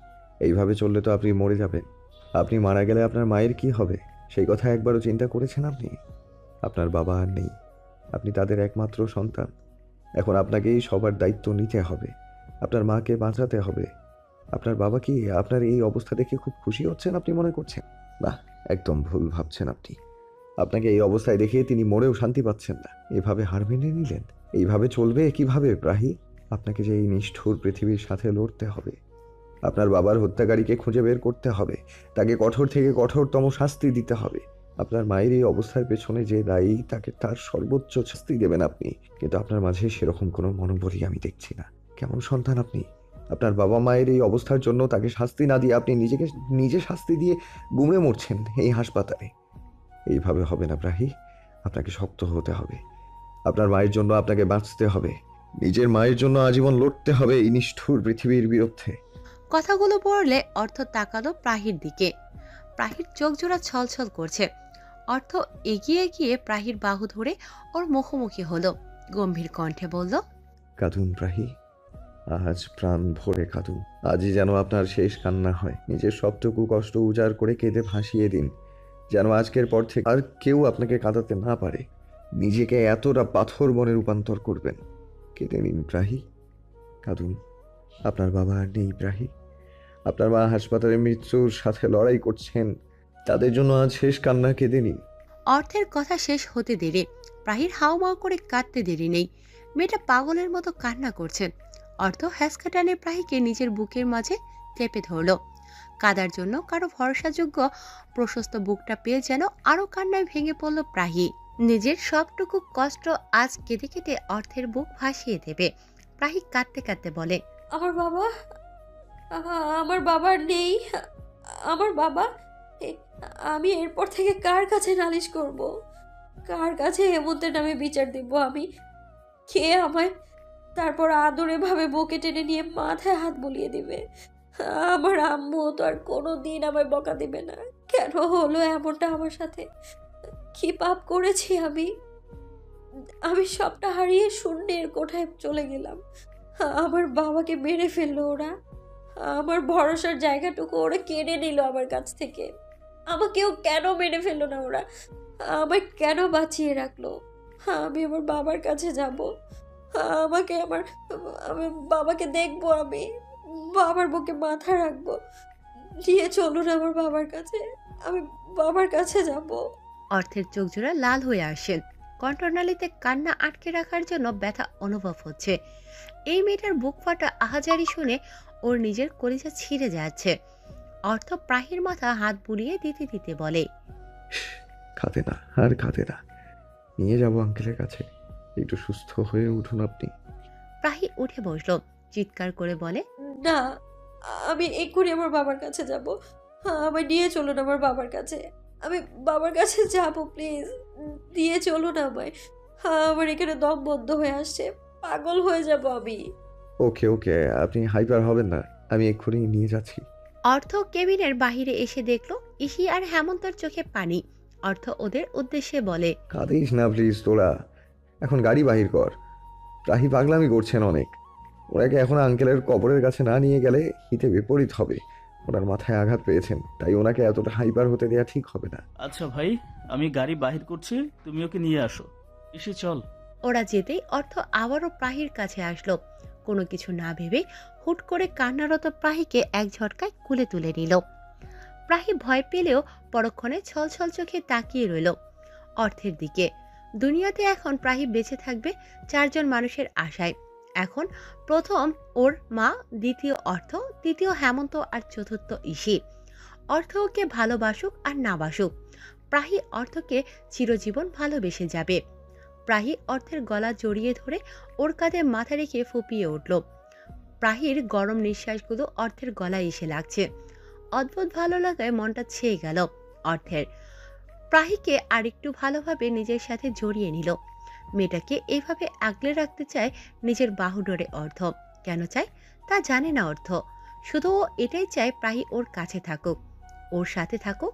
এইভাবে চললে তো আপনি মরে যাবেন। আপনি মারা গেলে আপনার মায়ের কি হবে সেই কথা একবারও চিন্তা করেছেন আপনি? আপনার বাবা আর নেই, আপনি তাদের একমাত্র সন্তান। এখন আপনাকেই সবার দায়িত্ব নিতে হবে, আপনার মাকে বাঁচাতে হবে। আপনার বাবা কি আপনার এই অবস্থা দেখে খুব খুশি হচ্ছেন আপনি মনে করছেন? না, একদম ভুল ভাবছেন আপনি। আপনাকে এই অবস্থায় দেখে তিনি মরেও শান্তি পাচ্ছেন না। এভাবে হার মেনে নিলেন? এইভাবে চলবে কিভাবে প্রাহি? আপনাকে যে এই নিষ্ঠুর পৃথিবীর সাথে লড়তে হবে। আপনার বাবার হত্যাকারীকে খুঁজে বের করতে হবে, তাকে কঠোর থেকে কঠোরতম শাস্তি দিতে হবে। আপনার মায়ের এই অবস্থার পেছনে যে দায়ী, তাকে তার সর্বোচ্চ শাস্তি দেবেন আপনি। কিন্তু আপনার মাঝে সেরকম কোনো মনোবলই আমি দেখছি না। কেমন সন্তান আপনি? আপনার বাবা মায়ের এই অবস্থার জন্য তাকে শাস্তি না দিয়ে আপনি নিজে শাস্তি দিয়ে গুমড়ে মরছেন এই হাসপাতালে। এইভাবে হবে না প্রাহি, আপনাকে শক্ত হতে হবে। আপনার মায়ের জন্য আপনাকে বাঁচতে হবে, নিজের মায়ের জন্য আজীবন লড়তে হবে এই নিষ্ঠুর পৃথিবীর বিরুদ্ধে। কথাগুলো পড়লে অর্থ তাকালো প্রাহির দিকে। প্রাহির চোখ জোড়া ছলছল করছে। অর্থ এগিয়ে গিয়ে প্রাহির বাহু ধরে ওর মুখোমুখি হলো, গম্ভীর কণ্ঠে বলল, কাঁদুন প্রাহি, আজ প্রাণ ভরে কাঁদুন। আজই যেন আপনার শেষ কান্না হয়। নিজের সবটুকু কষ্ট উজাড় করে কেঁদে ভাসিয়ে দিন, যেন আজকের পর থেকে আর কেউ আপনাকে কাঁদাতে না পারে। নিজেকে এতটা পাথর বনে রূপান্তর করবেন। কেঁদে নিন প্রাহি, কাঁদুন। আপনার বাবা আর নেই প্রাহি, আপনার মা হাসপাতালে মৃত্যুর সাথে লড়াই করছেন। তাদের জন্য আজ শেষ কান্না কেঁদে নিন। অর্থের কথা শেষ হতে দেরি প্রাহির হাউমাউ করে কাঁদতে দেরি নেই। মেয়েটা পাগলের মতো কান্না করছে। অর্থ হ্যাঁচকা টানে প্রাহিকে নিজের বুকের মাঝে চেপে ধরল। কাদার জন্য কারো ভরসাযোগ্য প্রশস্ত বুকটা পেয়ে যেন আরো কান্নায় ভেঙে পড়ল প্রাহি। নিজের সবটুকু কষ্ট আজ কেঁদে কেটে অর্থের বুক ভাসিয়ে দেবে। প্রাহি কাঁদতে কাঁদতে বলে, আমার বাবা, আমার বাবা নেই। আমার বাবা, আমি এরপর থেকে কার কাছে নালিশ করব? কার কাছে হেমন্তের নামে বিচার দিব আমি? কে আমায় তারপর আদরে ভাবে বুকে টেনে নিয়ে মাথায় হাত বুলিয়ে দিবে? আমার আম্মু তো আর কোনো দিন আমায় বকা দিবে না। কেন হলো এমনটা আমার সাথে? কি পাপ করেছি আমি? আমি সবটা হারিয়ে শূন্যের কোঠায় চলে গেলাম। আমার বাবাকে মেরে ফেললো ওরা। আমার ভরসার জায়গাটুকু ওরা কেড়ে নিল আমার কাছ থেকে। আমাকেও কেন মেরে ফেললো না ওরা? আমায় কেন বাঁচিয়ে রাখলো? আমি আমার বাবার কাছে যাব। আমি বাবাকে দেখবো, আমি বাবার বুকে মাথা রাখবো। নিয়ে চলুন আমার বাবার কাছে, আমি বাবার কাছে যাব। অর্থের চোখ জোড়া লাল হয়ে আসে। কণ্ঠনালীতে কান্না আটকে রাখার জন্য ব্যথা অনুভব হচ্ছে। এই মেয়েটার বুক ফাটা আহাজারি শুনে ওর নিজের কলিজা ছিঁড়ে যাচ্ছে। অর্থ প্রাহির মাথা হাত বুলিয়ে দিতে দিতে বলে, কাঁদে না, আর কাঁদে না। নিয়ে যাবো আঙ্কেলের কাছে, একটু সুস্থ হয়ে উঠুন আপনি। প্রাহি উঠে বসলো, চিৎকার করে বলে, না, আমি এক্ষুনি আমার বাবার কাছে যাব। আমায় নিয়ে চলুন আমার বাবার কাছে। আমি বাবার কাছে যাব, প্লিজ দিয়ে চলুন আমায়। আমার এখানে দম বন্ধ হয়ে আসছে, পাগল হয়ে যাব আমি। ওকে ওকে, আপনি হাইপার হবেন না, আমি এক্ষুনি নিয়ে যাচ্ছি। অর্থ কেবিনের বাহিরে এসে দেখলো ইসি আর হেমন্তর চোখে পানি। অর্থ ওদের উদ্দেশ্যে বলে, কাঁদিস না প্লিজ তোরা, এখন গাড়ি বাহির কর। প্রাহি পাগলামি করছেন অনেক। ওনাকে এখন আঙ্কেলের কবরের কাছে না নিয়ে গেলে হিতে বিপরীত হবে। ওনার মাথায় আঘাত পেয়েছেন, তাই ওনাকে এতটা হাইপার হতে দেওয়া ঠিক হবে না। আচ্ছা ভাই, আমি গাড়ি বাহির করছি, তুমি ওকে নিয়ে আসো। এসে চল। ওরা যেতেই অর্থ আবারও প্রাহীর কাছে আসলো। কোনো কিছু না ভেবে হুট করে কান্নারত প্রাহীকে এক ঝটকায় কুলে তুলে নিল। প্রাহী ভয় পেলেও পরক্ষণে ছলছল চোখে তাকিয়ে রইল অর্থের দিকে। দুনিয়াতে এখন প্রাহী বেঁচে থাকবে 4 জন মানুষের আশায়। এখন প্রথম ওর মা, দ্বিতীয় অর্থ, তৃতীয় হেমন্ত আর চতুর্থ ইসি। অর্থ ওকে ভালোবাসুক আর না বাসুক, প্রাহী অর্থকে চিরজীবন ভালোবেসে যাবে। প্রাহী অর্থের গলা জড়িয়ে ধরে ওর কাঁধে মাথা রেখে ফুপিয়ে উঠল। প্রাহীর গরম নিঃশ্বাসগুলো অর্থের গলায় এসে লাগছে। অদ্ভুত ভালো লাগায় মনটা ছেয়ে গেল অর্থের। প্রাহীকে আরেকটু ভালোভাবে নিজের সাথে জড়িয়ে নিল। মেয়েটাকে এইভাবে আগলে রাখতে চায় নিজের বাহুডোরে অর্থ। কেন চায় তা জানে না অর্থ, শুধু ও এটাই চায় প্রাহী ওর কাছে থাকুক, ওর সাথে থাকুক,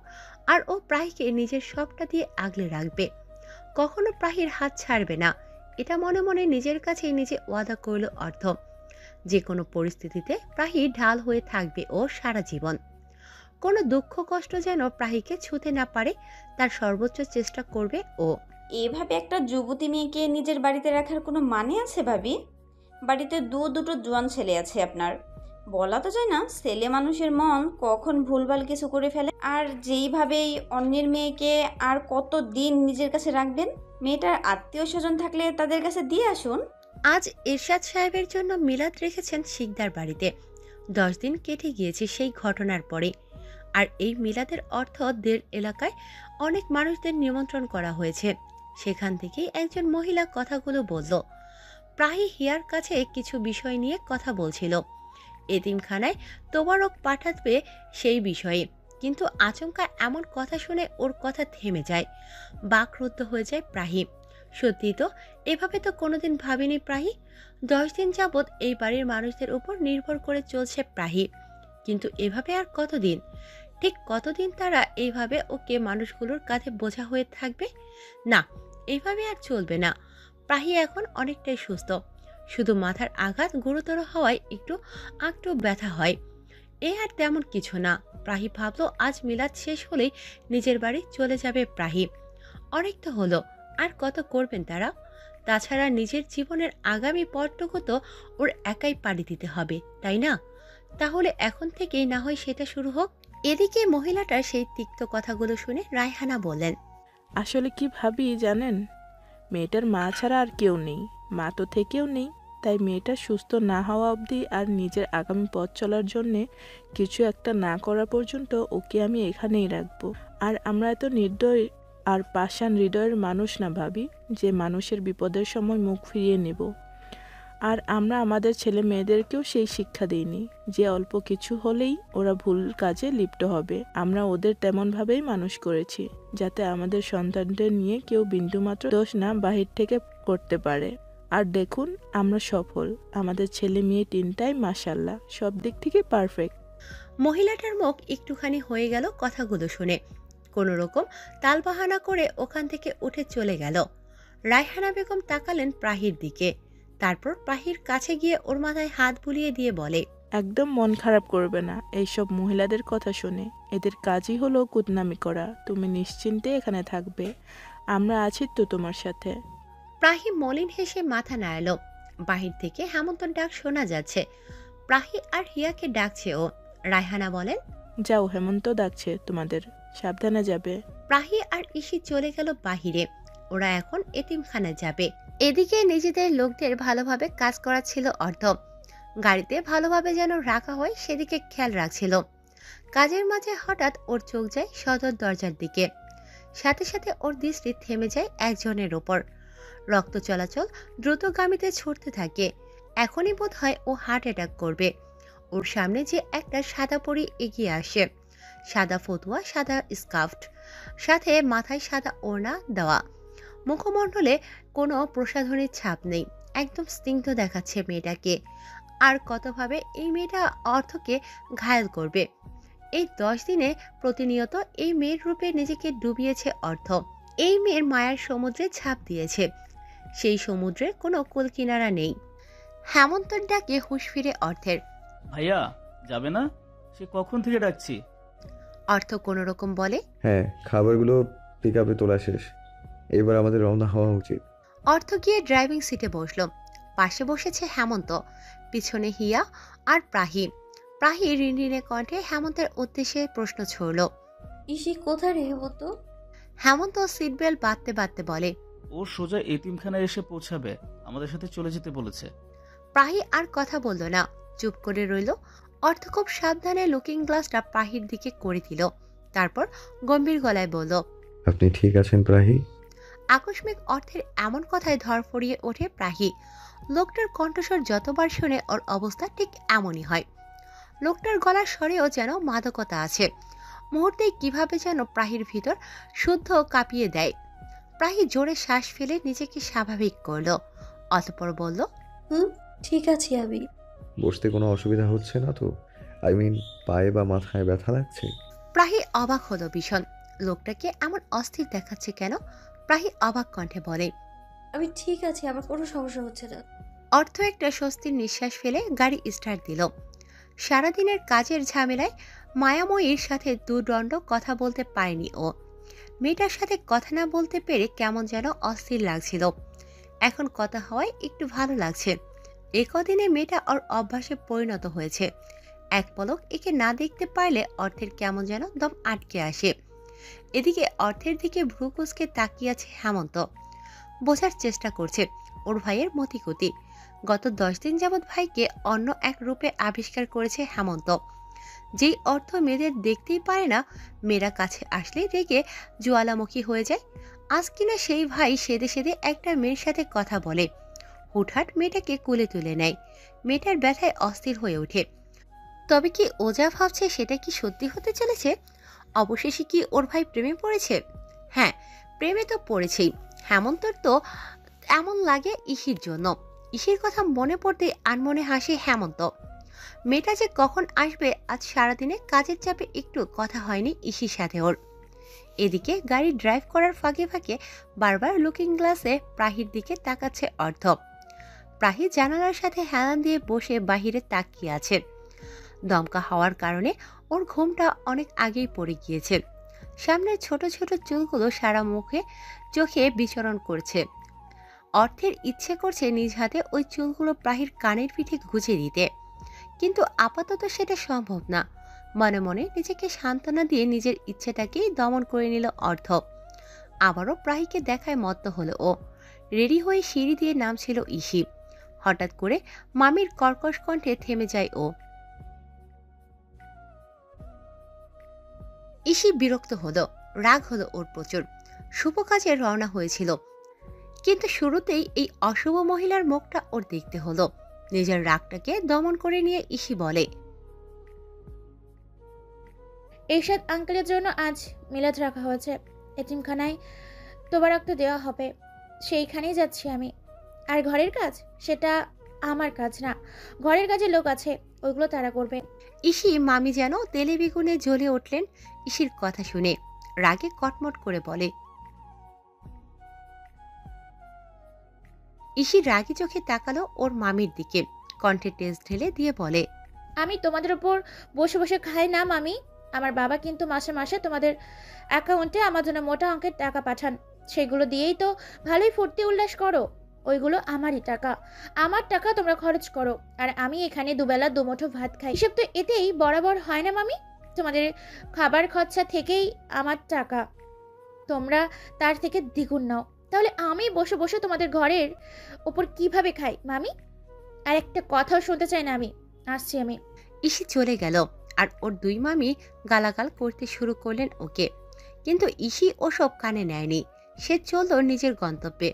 আর ও প্রাহীকে নিজের সবটা দিয়ে আগলে রাখবে। কখনো প্রাহীর হাত ছাড়বে না, এটা মনে মনে নিজের কাছেই নিজে ওয়াদা করল অর্থ। যে কোনো পরিস্থিতিতে প্রাহী ঢাল হয়ে থাকবে ও সারা জীবন। কোনো দুঃখ কষ্ট যেন প্রাহীকে ছুঁতে না পারে, তার সর্বোচ্চ চেষ্টা করবে ও। এভাবে একটা যুবতী মেয়েকে নিজের বাড়িতে রাখার কোনো মানে আছে ভাবি? বাড়িতে দুটো জোয়ান ছেলে আছে আপনার। বলা তো যায় না ছেলে মানুষের মন কখন ভুলভাল কিছু করে ফেলে। আর যেইভাবেই অন্যের মেয়েকে আর কত দিন নিজের কাছে রাখবেন? মেয়েটার আত্মীয় স্বজন থাকলে তাদের কাছে দিয়ে আসুন। আজ এরশাদ সাহেবের জন্য মিলাদ রেখেছেন শিকদার বাড়িতে। 10 দিন কেটে গিয়েছে সেই ঘটনার পরে। আর এই মিলাদের অর্থ দের এলাকায় অনেক মানুষদের নিমন্ত্রণ করা হয়েছে। সেখান থেকেই একজন মহিলা কথাগুলো বলল। প্রায়ই হিয়ার কাছে কিছু বিষয় নিয়ে কথা বলছিল, এতিমখানায় তোবারক পাঠাবে সেই বিষয়ে। কিন্তু আচমকা এমন কথা শুনে ওর কথা থেমে যায়, বাকরুদ্ধ হয়ে যায় প্রাহী। সত্যি তো, এভাবে তো কোনোদিন ভাবিনি প্রাহী। 10 দিন যাবৎ এই বাড়ির মানুষদের উপর নির্ভর করে চলছে প্রাহী, কিন্তু এভাবে আর কতদিন? ঠিক কতদিন তারা এইভাবে ওকে মানুষগুলোর কাঁধে বোঝা হয়ে থাকবে? না, এইভাবে আর চলবে না। প্রাহী এখন অনেকটাই সুস্থ, শুধু মাথার আঘাত গুরুতর হওয়ায় একটু ব্যথা হয়। এ আর তেমন কিছু না। প্রাহী ভাবলো আজ মিলাদ শেষ হলেই নিজের বাড়ি চলে যাবে প্রাহী। অনেক তো হলো, আর কত করবেন তারা? তাছাড়া নিজের জীবনের আগামী পথটুকু তো ওর একাই পাড়ি দিতে হবে, তাই না? তাহলে এখন থেকেই না হয় সেটা শুরু হোক। এদিকে মহিলাটার সেই তিক্ত কথাগুলো শুনে রায়হানা বললেন, আসলে কি ভাবি জানেন, মেয়েটার মা ছাড়া আর কেউ নেই, মা তো থেকেও নেই। তাই মেয়েটা সুস্থ না হওয়া অবধি আর নিজের আগামী পথ চলার জন্যে কিছু একটা না করা পর্যন্ত ওকে আমি এখানেই রাখবো। আর আমরা এত নির্দয় আর পাষাণ হৃদয়ের মানুষ না ভাবি, যে মানুষের বিপদের সময় মুখ ফিরিয়ে নেব। আর আমরা আমাদের ছেলে মেয়েদেরকেও সেই শিক্ষা দিইনি যে অল্প কিছু হলেই ওরা ভুল কাজে লিপ্ত হবে। আমরা ওদের তেমনভাবেই মানুষ করেছি যাতে আমাদের সন্তানদের নিয়ে কেউ বিন্দুমাত্র দোষ না বাহির থেকে করতে পারে। আর দেখুন আমরা সফল, আমাদের ছেলে মেয়ে তিনটাই মাশাআল্লাহ সব দিক থেকে পারফেক্ট। মহিলাটার মুখ একটুখানি হয়ে গেল কথাগুলো শুনে। কোনো রকম তালবাহানা করে ওখান থেকে উঠে চলে গেল। রায়হানা বেগম তাকালেন প্রাহীর দিকে, তারপর প্রাহীর কাছে গিয়ে ওর মাথায় হাত বুলিয়ে দিয়ে বলে, একদম মন খারাপ করবে না এইসব মহিলাদের কথা শুনে, এদের কাজই হলো কুটনামি করা। তুমি নিশ্চিন্তে এখানে থাকবে, আমরা আছি তো তোমার সাথে। প্রাহী মলিন হেসে মাথা নাড়ল। বাহির থেকে হেমন্তর ডাক শোনা যাচ্ছে। প্রাহী আর হিয়াকে ডাকছে ও। রায়হানা বলেন, যাও, হেমন্ত ডাকছে তোমাদের, সাবধানে যাবে। প্রাহী আর ইসি চলে গেল বাহিরে। ওরা এখন এতিমখানায় যাবে। এদিকে নিজেদের লোকদের ভালোভাবে কাজ করাচ্ছিল অর্থ। গাড়িতে ভালোভাবে যেন রাখা হয় সেদিকে খেয়াল রাখছিল। কাজের মাঝে হঠাৎ ওর চোখ যায় সদর দরজার দিকে। সাথে সাথে ওর দৃষ্টি থেমে যায় একজনের ওপর। রক্ত চলাচল দ্রুতগামীতে ছুটতে থাকে। এখনই বোধ হয় ও হার্ট অ্যাটাক করবে। ওর সামনে যে একটা সাদা পরি এগিয়ে আসে, সাদা ফতুয়া, সাদা স্কার্ফ, সাথে মাথায় সাদা ওড়না দেওয়া। মুখমণ্ডলে কোনো প্রসাধনীর ছাপ নেই, একদম স্নিগ্ধ দেখাচ্ছে মেয়েটাকে। আর কতভাবে এই মেয়েটা অর্থকে ঘায়েল করবে। এই 10 দিনে প্রতিনিয়ত এই মেয়ের রূপে নিজেকে ডুবিয়েছে অর্থ। এই মেয়ের মায়ার সমুদ্রে ঝাঁপ দিয়েছে, সেই সমুদ্রের কোনো কুলকিনারা নেই। হেমন্তর ডাকে হুঁশ ফিরে অর্থের। ভাইয়া যাবে না? সে কখন থেকে ডাকছি। অর্থ কোনো রকম বলে, হ্যাঁ, খাবারগুলো পিক আপে তোলা শেষ, এবার আমাদের রওনা হওয়া উচিত। অর্থ গিয়ে ড্রাইভিং সিটে বসলো। পাশে বসেছে হেমন্ত, পিছনে হিয়া আর প্রাহি। প্রাহি রিনরিনে কণ্ঠে হেমন্তের উদ্দেশ্যে প্রশ্ন ছুড়ল। ইসি কোথায় রে হেমন্ত? হেমন্ত সিট বেল্ট বাঁধতে বাঁধতে বলে। ও সোজা এতিমখানায় এসে পৌঁছাবে, আমাদের সাথে চলে যেতে বলেছে। প্রাহি আর কথা বলল না, চুপ করে রইল। অর্থ খুব সাবধানে লুকিং গ্লাসটা প্রাহির দিকে করে দিল, তারপর গম্ভীর গলায় বলল, আপনি ঠিক আছেন প্রাহি? আকস্মিক অর্থের এমন কথায় ধরফড়িয়ে ওঠে প্রাহি। লোকটার কণ্ঠস্বর যতবার শুনে ওর অবস্থা ঠিক এমনই হয়। লোকটার গলার স্বরেও যেন মাদকতা আছে। মুহূর্তেই কিভাবে যেন প্রাহির ভিতর শুদ্ধ কাঁপিয়ে দেয়। প্রাহি জোরে শ্বাস ফেলে নিজেকে স্বাভাবিক করল, অতঃপর বলল, ঠিক আছি আমি। বসতে কোনো অসুবিধা হচ্ছে না তো? আই মিন, পায়ে বা মাথায় ব্যথা লাগছে? প্রাহি অবাক হলো ভীষণ। লোকটাকে এমন অস্থির দেখাচ্ছে কেন? প্রাহি অবাক কণ্ঠে বলে, আমি ঠিক আছি, আমার কোনো সমস্যা হচ্ছে না। অর্থ একটা স্বস্তির নিঃশ্বাস ফেলে গাড়ি স্টার্ট দিল। সারাদিনের কাজের ঝামেলায় মায়াময়ীর সাথে দুদণ্ড কথা বলতে পারেনি ও। মেয়েটার সাথে কথা না বলতে পেরে কেমন যেন অস্থির লাগছিল। এখন কথা হওয়ায় একটু ভালো লাগছে। এ কদিনে মেয়েটা ওর অভ্যাসে পরিণত হয়েছে। এক পলক একে না দেখতে পারলে অর্থের কেমন যেন দম আটকে আসে। এদিকে অর্থের দিকে ভ্রু কুঁচকে তাকিয়ে আছে হেমন্ত। বোঝার চেষ্টা করছে ওর ভাইয়ের মতিগতি। গত 10 দিন যাবৎ ভাইকে অন্য এক রূপে আবিষ্কার করেছে হেমন্ত। যেই অর্থ মেয়েদের দেখতেই পারে না, মেয়েরা কাছে আসলে রেগে জ্বালামুখী হয়ে যায়। আজ কিনা সেই ভাই সেদে সেদে একটা মেয়ের সাথে কথা বলে। হুটহাট মেয়েটাকে কোলে তুলে নেয়। মেয়েটার ব্যথায় অস্থির হয়ে ওঠে। তবে কি ও যা ভাবছে সেটা কি সত্যি হতে চলেছে? অবশেষে কি ওর ভাই প্রেমে পড়েছে? হ্যাঁ, প্রেমে তো পড়েছেই। হেমন্তর তো এমন লাগে ইসির জন্য। ইসির কথা মনে পড়তেই আনমনে হাসে হেমন্ত। মেয়েটা যে কখন আসবে, আজ সারাদিনে কাজের চাপে একটু কথা হয়নি ইসির সাথে ওর। এদিকে গাড়ি ড্রাইভ করার ফাঁকে ফাঁকে বারবার লুকিং গ্লাসে প্রাহির দিকে তাকাচ্ছে অর্থ। প্রাহি জানালার সাথে হেলান দিয়ে বসে বাহিরে তাকিয়ে আছে। দমকা হওয়ার কারণে ওর ঘুমটা অনেক আগেই পড়ে গিয়েছে। সামনের ছোট ছোট চুলগুলো সারা মুখে চোখে বিচরণ করছে। অর্থের ইচ্ছে করছে নিজ হাতে ওই চুলগুলো প্রাহির কানের পিঠে গুঁজে দিতে, কিন্তু আপাতত সেটা সম্ভব না। মনে মনে নিজেকে সান্ত্বনা দিয়ে নিজের ইচ্ছেটাকেই দমন করে নিল অর্থ। আবারও প্রাহিকে দেখায় মত্ত হলো ও। রেডি হয়ে সিঁড়ি দিয়ে নামছিল ইসি। হঠাৎ করে মামির কর্কশ কণ্ঠে থেমে যায় ও। ইসি বিরক্ত হলো, রাগ হলো ওর প্রচুর। শুভ কাজে রওনা হয়েছিল, কিন্তু শুরুতেই এই অশুভ মহিলার মুখটা ওর দেখতে হলো। নিজের রাগটাকে দমন করে নিয়ে ইসি বলে, এরশাদ আঙ্কেলের জন্য আজ মিলাদ রাখা হয়েছে। এতিমখানায় তোবারক দেওয়া হবে, সেইখানেই যাচ্ছি আমি। আর ঘরের কাজ, সেটা আমার কাজ না। ঘরের কাজে লোক আছে, ওইগুলো তারা করবে। ইসি মামি যেন তেলে বেগুনে জ্বলে উঠলেন ইসির কথা শুনে। রাগে কটমট করে বলে। ইসি রাগি চোখে তাকালো ওর মামির দিকে, কণ্ঠে টেস্ট ঢেলে দিয়ে বলে, আমি তোমাদের উপর বসে বসে খাই না মামি। আমার বাবা কিন্তু মাসে মাসে তোমাদের অ্যাকাউন্টে আমার জন্য মোটা অঙ্কের টাকা পাঠান। সেগুলো দিয়েই তো ভালোই ফুর্তি উল্লাস করো। ওইগুলো আমারই টাকা, আমার টাকা তোমরা খরচ করো, আর আমি এখানে দুবেলা দুমুঠো ভাত খাই। হিসেব তো এতেই বরাবর হয় না মামি? তোমাদের খাবার খরচা থেকেই আমার টাকা, তোমরা তার থেকে দ্বিগুণ নাও। তাহলে আমি বসে বসে তোমাদের ঘরের ওপর কিভাবে খাই মামি? আর একটা কথাও শুনতে চাই না আমি। আসছি আমি। ইসি চলে গেল আর ওর দুই মামি গালাগাল করতে শুরু করলেন ওকে। কিন্তু ইসি ওসব কানে নেয়নি। সে চলল নিজের গন্তব্যে।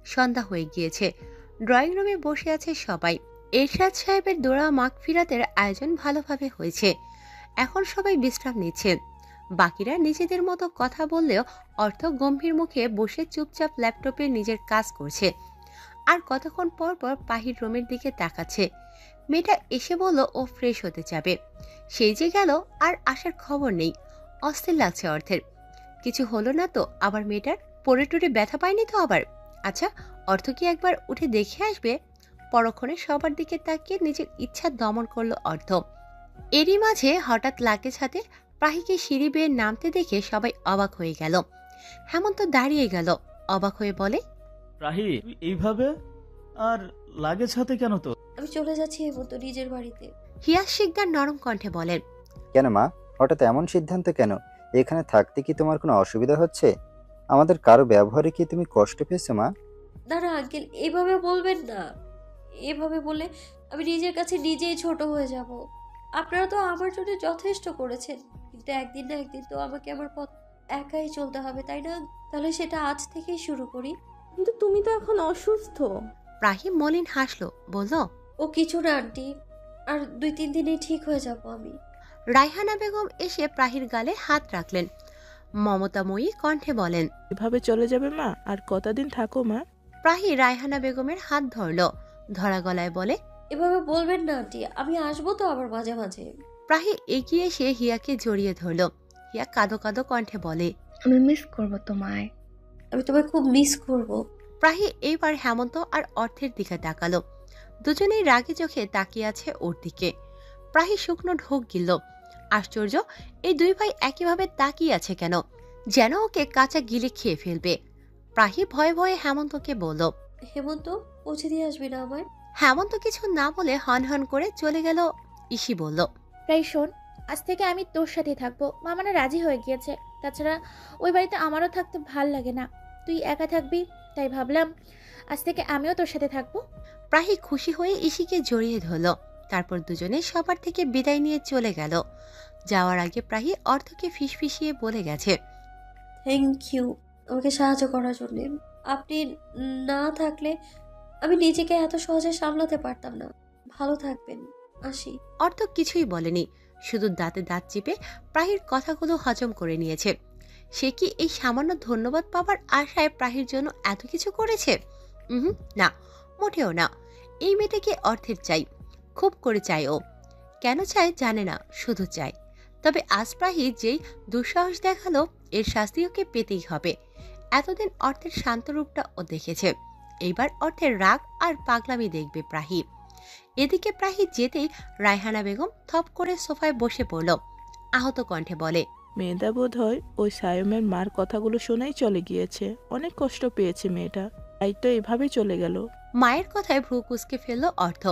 সন্ধ্যা হয়ে গিয়েছে। ড্রয়িং রুমে বসে আছে সবাই। এরশাদ সাহেবের দোড়া মাগফিরাতের আয়োজন ভালোভাবে হয়েছে। এখন সবাই বিশ্রাম নিচ্ছে। বাকিরা নিজেদের মতো কথা বললেও অর্থ গম্ভীর মুখে বসে চুপচাপ ল্যাপটপে নিজের কাজ করছে। আর কতক্ষণ পর পর পাহির রুমের দিকে তাকাচ্ছে। মেয়েটা এসে বলল ও ফ্রেশ হতে যাবে। সেই যে গেল, আর আসার খবর নেই। অস্থির লাগছে অর্থের। কিছু হলো না তো আবার মেয়েটার? পড়ে টরে ব্যথা পায়নি তো আবার? আচ্ছা, অর্থ কি একবার উঠে দেখে আসবে? পরক্ষণে সবার দিকে তাকিয়ে নিজের ইচ্ছা দমন করলো অর্থ। এরই মাঝে হঠাৎ লাগেজ হাতে প্রাহিকে সিঁড়ি বেয়ে নামতে দেখে সবাই অবাক হয়ে গেল। হেমন্ত দাঁড়িয়ে গেল, অবাক হয়ে বলে, প্রাহি তুই এইভাবে আর লাগেজ হাতে কেন তো? আমি চলে যাচ্ছি হেমন্ত নিজের বাড়িতে। হিয়া শিকদার নরম কণ্ঠে বলেন। কেন মা, হঠাৎ এমন সিদ্ধান্ত কেন? এখানে থাকতে কি তোমার কোনো অসুবিধা হচ্ছে? আমাদের কারো ব্যবহারে কি তুমি কষ্ট পেয়েছো মা? না না আঙ্কেল, এভাবে বলবেন না। এভাবে বলে আমি নিজের কাছে নিজেই ছোট হয়ে যাব। আপনারা তো আমার জন্য যথেষ্ট করেছেন, কিন্তু একদিন না একদিন তো আমাকে আমার পথ একাই চলতে হবে, তাই না? তাহলে সেটা আজ থেকেই শুরু করি। কিন্তু তুমি তো এখন অসুস্থ। প্রাহি মলিন হাসলো, বলল। ও কিছু না আন্টি, আর 2-3 দিনেই ঠিক হয়ে যাব আমি। রায়হানা বেগম এসে প্রাহির গালে হাত রাখলেন, মমতাময়ী কণ্ঠে বলেন। এভাবে চলে যাবে মা? আর কতদিন থাকো মা? প্রাহি রায়হানা বেগমের হাত ধরল, ধরা গলায় বলে। এভাবে বলবেন না আন্টি, আমি আসবো তো আবার মাঝে মাঝে। প্রাহি এগিয়ে এসে হিয়াকে জড়িয়ে ধরল। হিয়া কাঁদো কাঁদো কণ্ঠে বলে। আমি মিস করব তোমায়। আমি তোমায় খুব মিস করব। প্রাহি এইবার হেমন্ত আর অর্থের দিকে তাকালো। দুজনেই রাগী চোখে তাকিয়ে আছে ওর দিকে। প্রাহি শুকনো ঢোক গিলল। আশ্চর্য, এই দুই ভাই একইভাবে তাকিয়ে আছে কেন? যেন ওকে কাঁচা গিলে খেয়ে ফেলবে। প্রাহি ভয়ে ভয়ে হেমন্তকে বলল। হেমন্ত, পৌঁছে দিয়ে আসবি না আমায়? হেমন্ত কিছু না বলে হন হন করে চলে গেল। ইসি বলল। প্রায় শোন, আজ থেকে আমি তোর সাথেই থাকবো। মামারা রাজি হয়ে গিয়েছে। তাছাড়া ওই বাড়িতে আমারও থাকতে ভাল লাগে না, তুই একা থাকবি, তাই ভাবলাম আজ থেকে আমিও তোর সাথে থাকবো। প্রাহি খুশি হয়ে ইসিকে জড়িয়ে ধরল। তারপর দুজনে সবার থেকে বিদায় নিয়ে চলে গেল। যাওয়ার আগে প্রাহি অর্থকে ফিসফিসিয়ে বলে গেছে। থ্যাংক ইউ আমাকে সাহায্য করার জন্য। আপনি না থাকলে আমি নিজেকে এত সহজে সামলাতে পারতাম না। ভালো থাকবেন, আসি। অর্থ কিছুই বলেনি, শুধু দাঁতে দাঁত চিপে প্রাহির কথাগুলো হজম করে নিয়েছে। সে কি এই সামান্য ধন্যবাদ পাবার আশায় প্রাহির জন্য এত কিছু করেছে? না, মোটেও না। এই মেয়েটাকে অর্থের চাই, খুব করে চাই ও। কেন চায় জানে না, শুধু চায়। তবে আজ প্রাহি যেই দুঃসাহস দেখালো, এর শাস্তি ওকে পেতেই হবে। এতদিন অর্থের শান্ত রূপটা ও দেখেছে, এইবার অর্থের রাগ আর পাগলামি দেখবে প্রাহি। এদিকে প্রাহি যেতেই রায়হানা বেগম থপ করে সোফায় বসে পড়ল, আহত কণ্ঠে বলে। মেয়েটা বোধ হয় ওই সায়মের মার কথাগুলো শোনাই চলে গিয়েছে। অনেক কষ্ট পেয়েছে মেয়েটা, তাই তো এভাবেই চলে গেল। মায়ের কথায় ভ্রু কুঁচকে ফেলল অর্থ,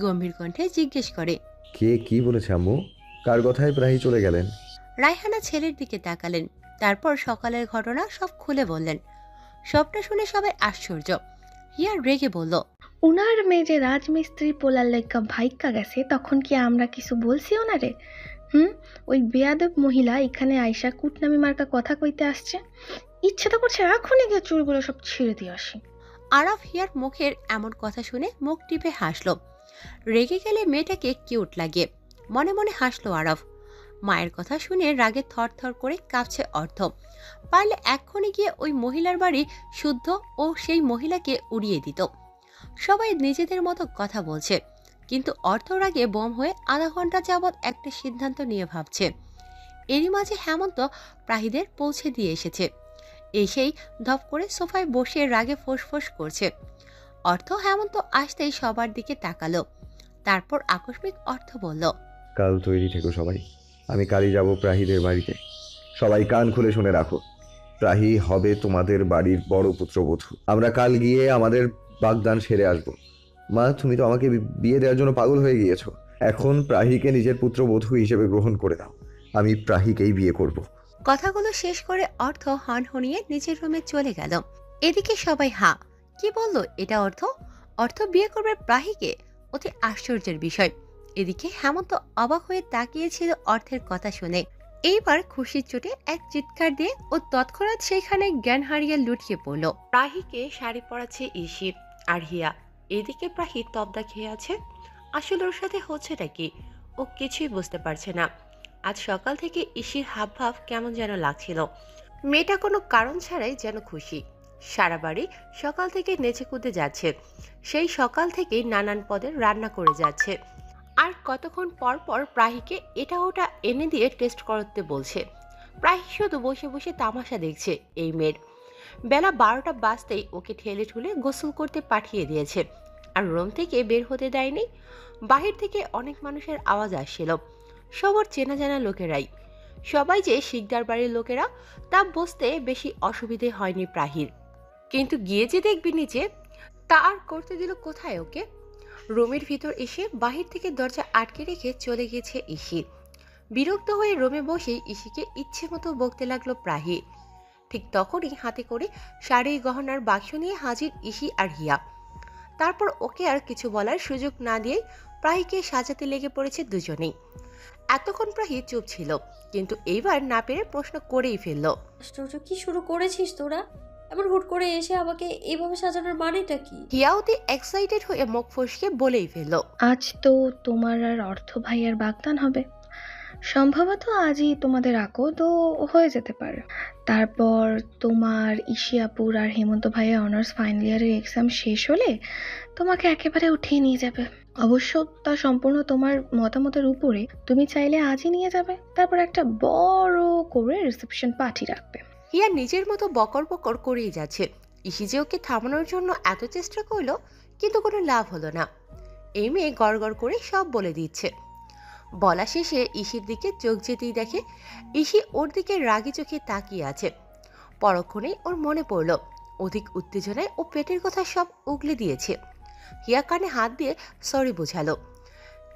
গম্ভীর কণ্ঠে জিজ্ঞেস করে। কে কি বলেছে আম্মু? কার কথায় প্রাহি চলে গেলেন? রায়হানা ছেলের দিকে তাকালেন, তারপর সকালের ঘটনা সব খুলে বললেন। সবটা শুনে সবাই আশ্চর্য। হিয়া রেগে বলল। উনার মেয়ে যে রাজমিস্ত্রি পোলার লাইকা ভাইকা গেছে, তখন কি আমরা কিছু বলছি ওনারে? ওই বেয়াদব মহিলা এখানে আইসা কুটনামি মার্কা কথা কইতে আসছে। ইচ্ছে তো করছে এখনই গিয়ে চুলগুলো সব ছিঁড়ে দিয়ে আসি। আরাফ হিয়ার মুখের এমন কথা শুনে মুখ টিপে হাসল। রেগে গেলে মেয়েটাকে কিউট লাগে, মনে মনে হাসলো আরাফ। মায়ের কথা শুনে রাগে থর থর করে কাঁপছে অর্থ। পারলে এক্ষুনি গিয়ে ওই মহিলার বাড়ি শুদ্ধ ও সেই মহিলাকে উড়িয়ে দিত। সবাই নিজেদের মতো কথা বলছে, কিন্তু অর্থ রাগে বোম হয়ে আধা ঘন্টা যাবৎ একটা সিদ্ধান্ত নিয়ে ভাবছে। এরই মাঝে হেমন্ত প্রাহিদের পৌঁছে দিয়ে এসেছে। এসেই ধপ করে সোফায় বসে রাগে ফোঁস করছে। অর্থ হেমন্ত আসতেই সবার দিকে তাকালো, তারপর আকস্মিক অর্থ বলল। কাল তৈরি থেকো সবাই, আমি কালই যাব প্রাহিদের বাড়িতে। সবাই কান খুলে শুনে রাখো, প্রাহি হবে তোমাদের বাড়ির বড় পুত্রবধূ। আমরা কাল গিয়ে আমাদের বাগদান সেরে আসব। মা, তুমি তো আমাকে বিয়ে দেওয়ার জন্য পাগল হয়ে গিয়েছো। এখন প্রাহিকে নিজের পুত্রবধূ হিসেবে গ্রহণ করে দাও। আমি প্রাহিকেই বিয়ে করব। কথাগুলো শেষ করে অর্থ হনহনিয়ে নিজের রুমে চলে গেল। এদিকে সবাই কি বলল এটা? অর্থ বিয়ে করবে প্রাহিকে? অতি আশ্চর্যের বিষয়। এদিকে হেমন্ত অবাক হয়ে তাকিয়েছিল অর্থের কথা শুনে। এইবার খুশির চোটে এক চিৎকার দিয়ে ও তৎক্ষণাৎ সেইখানে জ্ঞান হারিয়ে লুটিয়ে পড়ল। প্রাহিকে শাড়ি পরাচ্ছে ইসি আর হিয়া। এদিকে প্রাহি তবদা খেয়ে আছে। আসলে ওর সাথে হচ্ছেটা কি ও কিছুই বুঝতে পারছে না। আজ সকাল থেকে ইসির হাবভাব কেমন যেন লাগছিল। মেয়েটা কোনো কারণ ছাড়াই যেন খুশি। সারা বাড়ি সকাল থেকে নেচে কুদে যাচ্ছে, সেই সকাল থেকেই নানান পদের রান্না করে যাচ্ছে। আর কতক্ষণ পর পর প্রাহিকে এটা ওটা এনে দিয়ে টেস্ট করতে বলছে। প্রাহি শুধু বসে বসে তামাশা দেখছে এই মেয়ের। বেলা 12টা বাজতেই ওকে ঠেলে ঠুলে গোসল করতে পাঠিয়ে দিয়েছে, আর রুম থেকে বের হতে দেয়নি। বাহির থেকে অনেক মানুষের আওয়াজ আসছিল, সবার চেনা জানা লোকেরাই। সবাই যে শিকদার বাড়ির লোকেরা তা বুঝতে বেশি অসুবিধে হয়নি প্রাহির। কিন্তু গিয়ে যে দেখবি নিচে, তা আর করতে দিল কোথায় ওকে। রুমের ভিতর এসে বাহির থেকে দরজা আটকে রেখে চলে গেছে ইসি। বিরক্ত হয়ে রুমে বসেই ইসিকে ইচ্ছে মতো বকতে লাগলো প্রাহি। ঠিক তখনই হাতে করে শাড়ি গহনার বাক্স নিয়ে হাজির ইসি আর হিয়া। তারপর ওকে আর কিছু বলার সুযোগ না দিয়েই প্রাহিকে সাজাতে লেগে পড়েছে দুজনেই। এতক্ষণ প্রাহি চুপ ছিল, কিন্তু এইবার না পেরে প্রশ্ন করেই ফেলল। আশ্চর্য, কি শুরু করেছিস তোরা? এমন হুট করে এসে আমাকে এইভাবে সাজানোর মানেটা কি? হিয়া অতি এক্সাইটেড হয়ে মুখ ফসকে বলেই ফেলল। আজ তো তোমার আর অর্থ ভাইয়ের বাগদান হবে। সম্ভবত আজই তোমাদের আকদও হয়ে যেতে পারে। তারপর তোমার ইশিয়াপুর আর হেমন্ত ভাইয়ের অনার্স ফাইনাল ইয়ারের এক্সাম শেষ হলে তোমাকে একেবারে উঠিয়ে নিয়ে যাবে। অবশ্য তা সম্পূর্ণ তোমার মতামতের উপরে। তুমি চাইলে আজই নিয়ে যাবে, তারপর একটা বড় করে রিসেপশন পার্টি রাখবে। হিয়া নিজের মতো বকর বকর করেই যাচ্ছে। ইসি যে ওকে থামানোর জন্য এত চেষ্টা করলো, কিন্তু কোনো লাভ হলো না। এই মেয়ে গড়গড় করে সব বলে দিচ্ছে। বলা শেষে ইসির দিকে চোখ যেতেই দেখে ইসি ওর দিকে রাগি চোখে তাকিয়ে আছে। পরক্ষণেই ওর মনে পড়ল অধিক উত্তেজনায় ও পেটের কথা সব উগলে দিয়েছে। হিয়া কানে হাত দিয়ে সরি বোঝালো।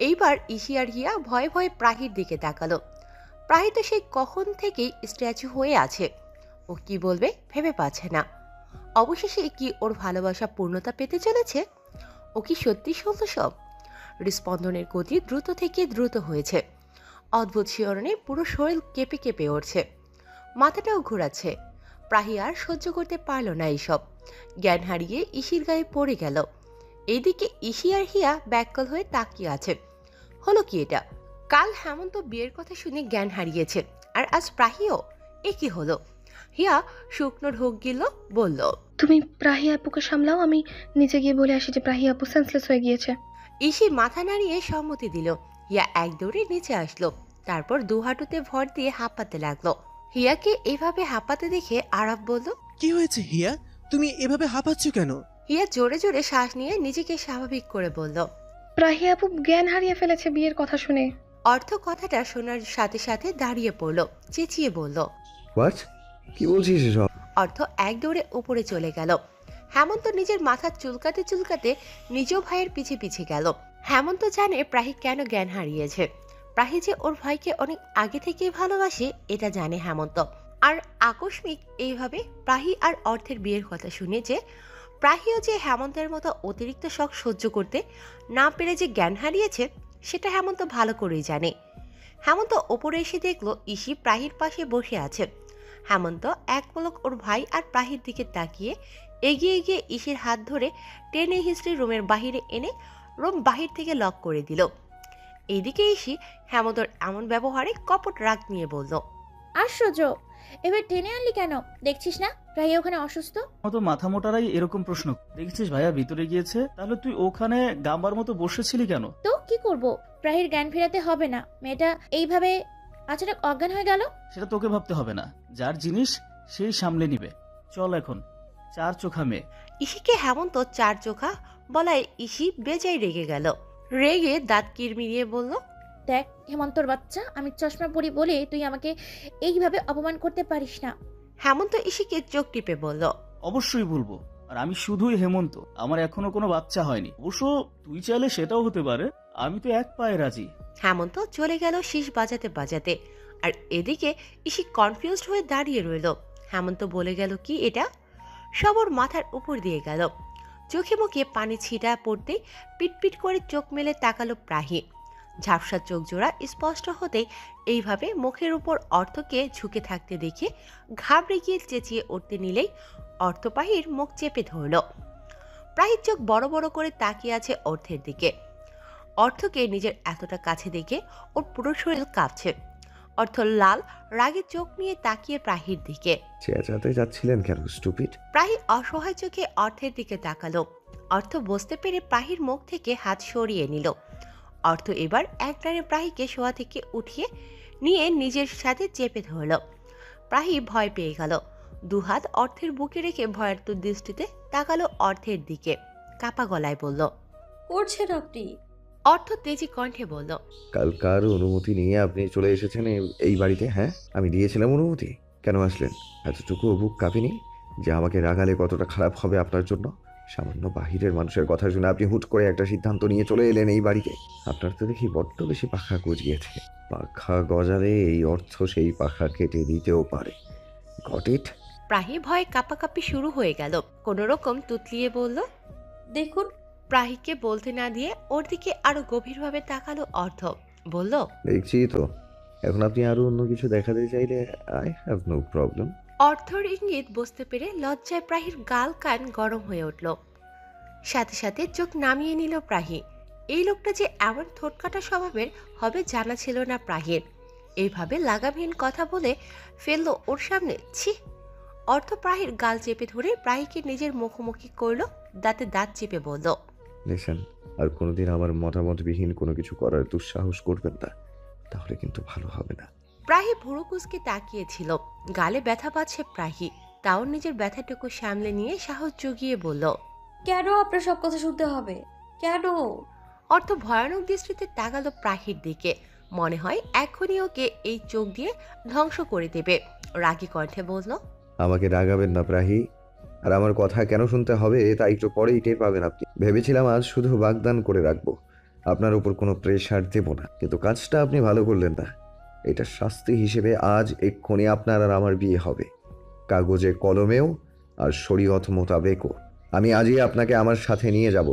এইবার ইসি আর হিয়া ভয়ে ভয়ে প্রাহির দিকে তাকালো। প্রাহি তো সেই কখন থেকেই স্ট্যাচু হয়ে আছে। ও কি বলবে ভেবে পাচ্ছে না। অবশেষে কি ওর ভালোবাসা পূর্ণতা পেতে চলেছে? ও কি সত্যি শুনল সব? হৃস্পন্দনের গতি দ্রুত থেকে দ্রুত হয়েছে। অদ্ভুত শিহরণে পুরো শরীর কেঁপে কেঁপে উঠছে, মাথাটাও ঘোরাচ্ছে। প্রাহি আর সহ্য করতে পারল না এইসব। জ্ঞান হারিয়ে ইসির গায়ে পড়ে গেল। এইদিকে ইসি আর হিয়া ব্যাককল হয়ে তাকিয়ে আছে। হলো কি এটা? কাল হেমন্ত বিয়ের কথা শুনে জ্ঞান হারিয়েছে, আর আজ প্রাহিও। এ কি হলো? হিয়া শুকনো ঢোক গিল, বলল, তুমি প্রাহি আপুকে সামলাও, আমি নিচে গিয়ে বলে আসি যে প্রাহি আপু সেন্সলেস হয়ে গিয়েছে। ইসি মাথা নাড়িয়ে সম্মতি দিল। হিয়া এক দৌড়ে নিচে আসলো, তারপর দু হাঁটুতে ভর দিয়ে হাঁপাতে লাগলো। হিয়াকে এভাবে হাঁপাতে দেখে আরাফ বলল, কি হয়েছে হিয়া, তুমি এভাবে হাঁপাচ্ছ কেন? হিয়া জোরে জোরে শ্বাস নিয়ে নিজেকে স্বাভাবিক করে বলল, প্রাহি আপু জ্ঞান হারিয়ে ফেলেছে বিয়ের কথা শুনে। অর্থ কথাটা শোনার সাথে সাথে দাঁড়িয়ে পড়ল, চেঁচিয়ে বলল, হোয়াট? কি বলছিস এসব? অর্থ এক দৌড়ে উপরে চলে গেল। হেমন্ত নিজের মাথা চুলকাতে চুলকাতে নিজ ভাইয়ের পিছে পিছে গেল। হেমন্ত জানে প্রাহি কেন জ্ঞান হারিয়েছে। প্রাহি যে ওর ভাইকে অনেক আগে থেকেই ভালোবাসে এটা জানে হেমন্ত। আর আকস্মিক এইভাবে প্রাহি আর অর্থের বিয়ের কথা শুনে যে প্রাহিও যে হেমন্তের মতো অতিরিক্ত শখ সহ্য করতে না পেরে যে জ্ঞান হারিয়েছে সেটা হেমন্ত ভালো করেই জানে। হেমন্ত ওপরে এসে দেখলো ইসি প্রাহির পাশে বসে আছে। হেমন্ত এক পলক ওর ভাই আর প্রাহির দিকে তাকিয়ে এগিয়ে গিয়ে ইসির হাত ধরে টেনে হিস্ট্রি রুমের বাহিরে এনে রুম বাহির থেকে লক করে দিল। এইদিকে ইসি হেমন্তর এমন ব্যবহারে কপট রাগ নিয়ে বলল, আশ্চর্য, এবার টেনে আনলি কেন? দেখছিস না প্রায় ওখানে অসুস্থ? মতো মাথা মোটারাই এরকম প্রশ্ন। দেখছিস ভাইয়া ভিতরে গিয়েছে, তাহলে তুই ওখানে গাম্বার মতো বসেছিলি কেন? তো কি করব? প্রাহির জ্ঞান ফেরাতে হবে না। মেয়েটা এইভাবে আচানক অজ্ঞান হয়ে গেল। সেটা তোকে ভাবতে হবে না, যার জিনিস সেই সামলে নিবে। চল এখন। চার চোখা মেয়ে। ইসিকে হেমন্ত চার চোখা বলায় ইসি বেজায় রেগে গেল। রেগে দাঁত কিরমিরিয়ে বলল, দেখ হেমন্তর বাচ্চা, আমি চশমা পরি বলে তুই আমাকে এইভাবে অপমান করতে পারিস না। হেমন্ত ইসিকে চোখ টিপে বলল, অবশ্যই বলবো। আর আমি শুধুই হেমন্ত, আমার এখনো কোনো বাচ্চা হয়নি। অবশ্য তুই চাইলে সেটাও হতে পারে। আমি তো এক পায়ে রাজি। হেমন্ত চলে গেল শীষ বাজাতে বাজাতে। আর এদিকে ইসি কনফিউজড হয়ে দাঁড়িয়ে রইল। হেমন্ত বলে গেল কি এটা? সব ওর মাথার উপর দিয়ে গেল। চোখে মুখে পানি ছিটা পড়তেই পিটপিট করে চোখ মেলে তাকালো প্রাহি। ঝাপসা চোখ জোড়া স্পষ্ট হতেই এইভাবে মুখের উপর অর্থকে ঝুঁকে থাকতে দেখে ঘাবড়ে গিয়ে চেঁচিয়ে উঠতে নিলেই অর্থপাহির মুখ চেপে ধরল। প্রাহির চোখ বড় বড় করে তাকিয়ে আছে অর্থের দিকে। অর্থকে নিজের এতটা কাছে দেখে ওর পুরো শরীর কাঁপছে। অর্থ লাল রাগে চোখ নিয়ে তাকিয়ে প্রাহির দিকে। চেঁচাতে যাচ্ছিলেন কেন স্টুপিড? প্রাহি অসহায় চোখে অর্থের দিকে তাকালো। অর্থ বুঝতে পেরে প্রাহির মুখ থেকে হাত সরিয়ে নিল। অর্থ এবার একটানে প্রাহিকে শোয়া থেকে উঠিয়ে নিয়ে নিজের সাথে চেপে ধরল। প্রাহি ভয় পেয়ে গেল। দুহাত অর্থের বুকে রেখে ভয়ার্ত দৃষ্টিতে তাকালো অর্থের দিকে। কাপা গলায় বলল, করছেন আপনি? অর্থ তেজি কণ্ঠে বলল, কালকার অনুমতি নিয়ে আপনি চলে এসেছেন এই বাড়িতে? হ্যাঁ, আমি দিয়েছিলাম অনুমতি। কেন আসলেন? এতটুকু বুক কাঁপেনি? যে আমাকে রাগালে কতটা খারাপ হবে আপনার জন্য? সামান্য বাহিরের মানুষের কথা শুনে আপনি হুট করে একটা সিদ্ধান্ত নিয়ে চলে এলেন এই বাড়িতে। আপনার তো দেখি বড্ড বেশি পাখা গজিয়েছে। পাখা গজালে এই অর্থ সেই পাখা কেটে দিতেও পারে। Got it? প্রাহি ভয়ে কাঁপাকাঁপি শুরু হয়ে গেল। কোনো রকম তুতলিয়ে বলল, দেখুন। প্রাহিকে বলতে না দিয়ে ওর দিকে আরো গভীরভাবে তাকালো অর্থ। বলল, দেখছি তো। এখন আপনি আরো অন্য কিছু দেখাতে চাইলে আই হ্যাভ নো প্রবলেম। অর্থর ইঙ্গিত বুঝতে পেরে লজ্জায় প্রাহির গাল কান গরম হয়ে উঠল। সাথে সাথে চোখ নামিয়ে নিল প্রাহি। এই লোকটা যে এমন ঠোঁটকাটা স্বভাবের হবে জানা ছিল না প্রাহির। এইভাবে লাগামহীন কথা বলে ফেললো ওর সামনে। ছি! অর্থ প্রাহির গাল চেপে ধরে প্রাহিকে নিজের মুখোমুখি করলো, দাঁতে দাঁত চেপে বলল, লিসেন, আর কোনোদিন আমার মতামতবিহীন কোনো কিছু করার দুঃসাহস করবেন না, তাহলে কিন্তু ভালো হবে না। প্রাহি ভুরু কুঁচকে তাকিয়েছিল। গালে ব্যথা পাচ্ছে প্রাহি, তাও নিজের ব্যথাটুকু সামলে নিয়ে সাহস জুগিয়ে বলল, কেন আপনার সব কথা শুনতে হবে? কেন? অর্থ ভয়ানক দৃষ্টিতে তাকালো প্রাহির দিকে। মনে হয় এখনই ওকে এই চোখ দিয়ে ধ্বংস করে দেবে। রাগী কণ্ঠে বলল, আমাকে রাগাবেন না প্রাহি। আর আমার কথা কেন শুনতে হবে তা একটু পরেই টের পাবেন আপনি। ভেবেছিলাম আজ শুধু বাগদান করে রাখবো, আপনার উপর কোনো প্রেশার দেব না, কিন্তু কাজটা আপনি ভালো করলেন না। এটা শাস্তি হিসেবে আজ এক্ষুনি আপনার আর আমার বিয়ে হবে, কাগজে কলমেও আর শরীয়ত মোতাবেকও। আমি আজই আপনাকে আমার সাথে নিয়ে যাব,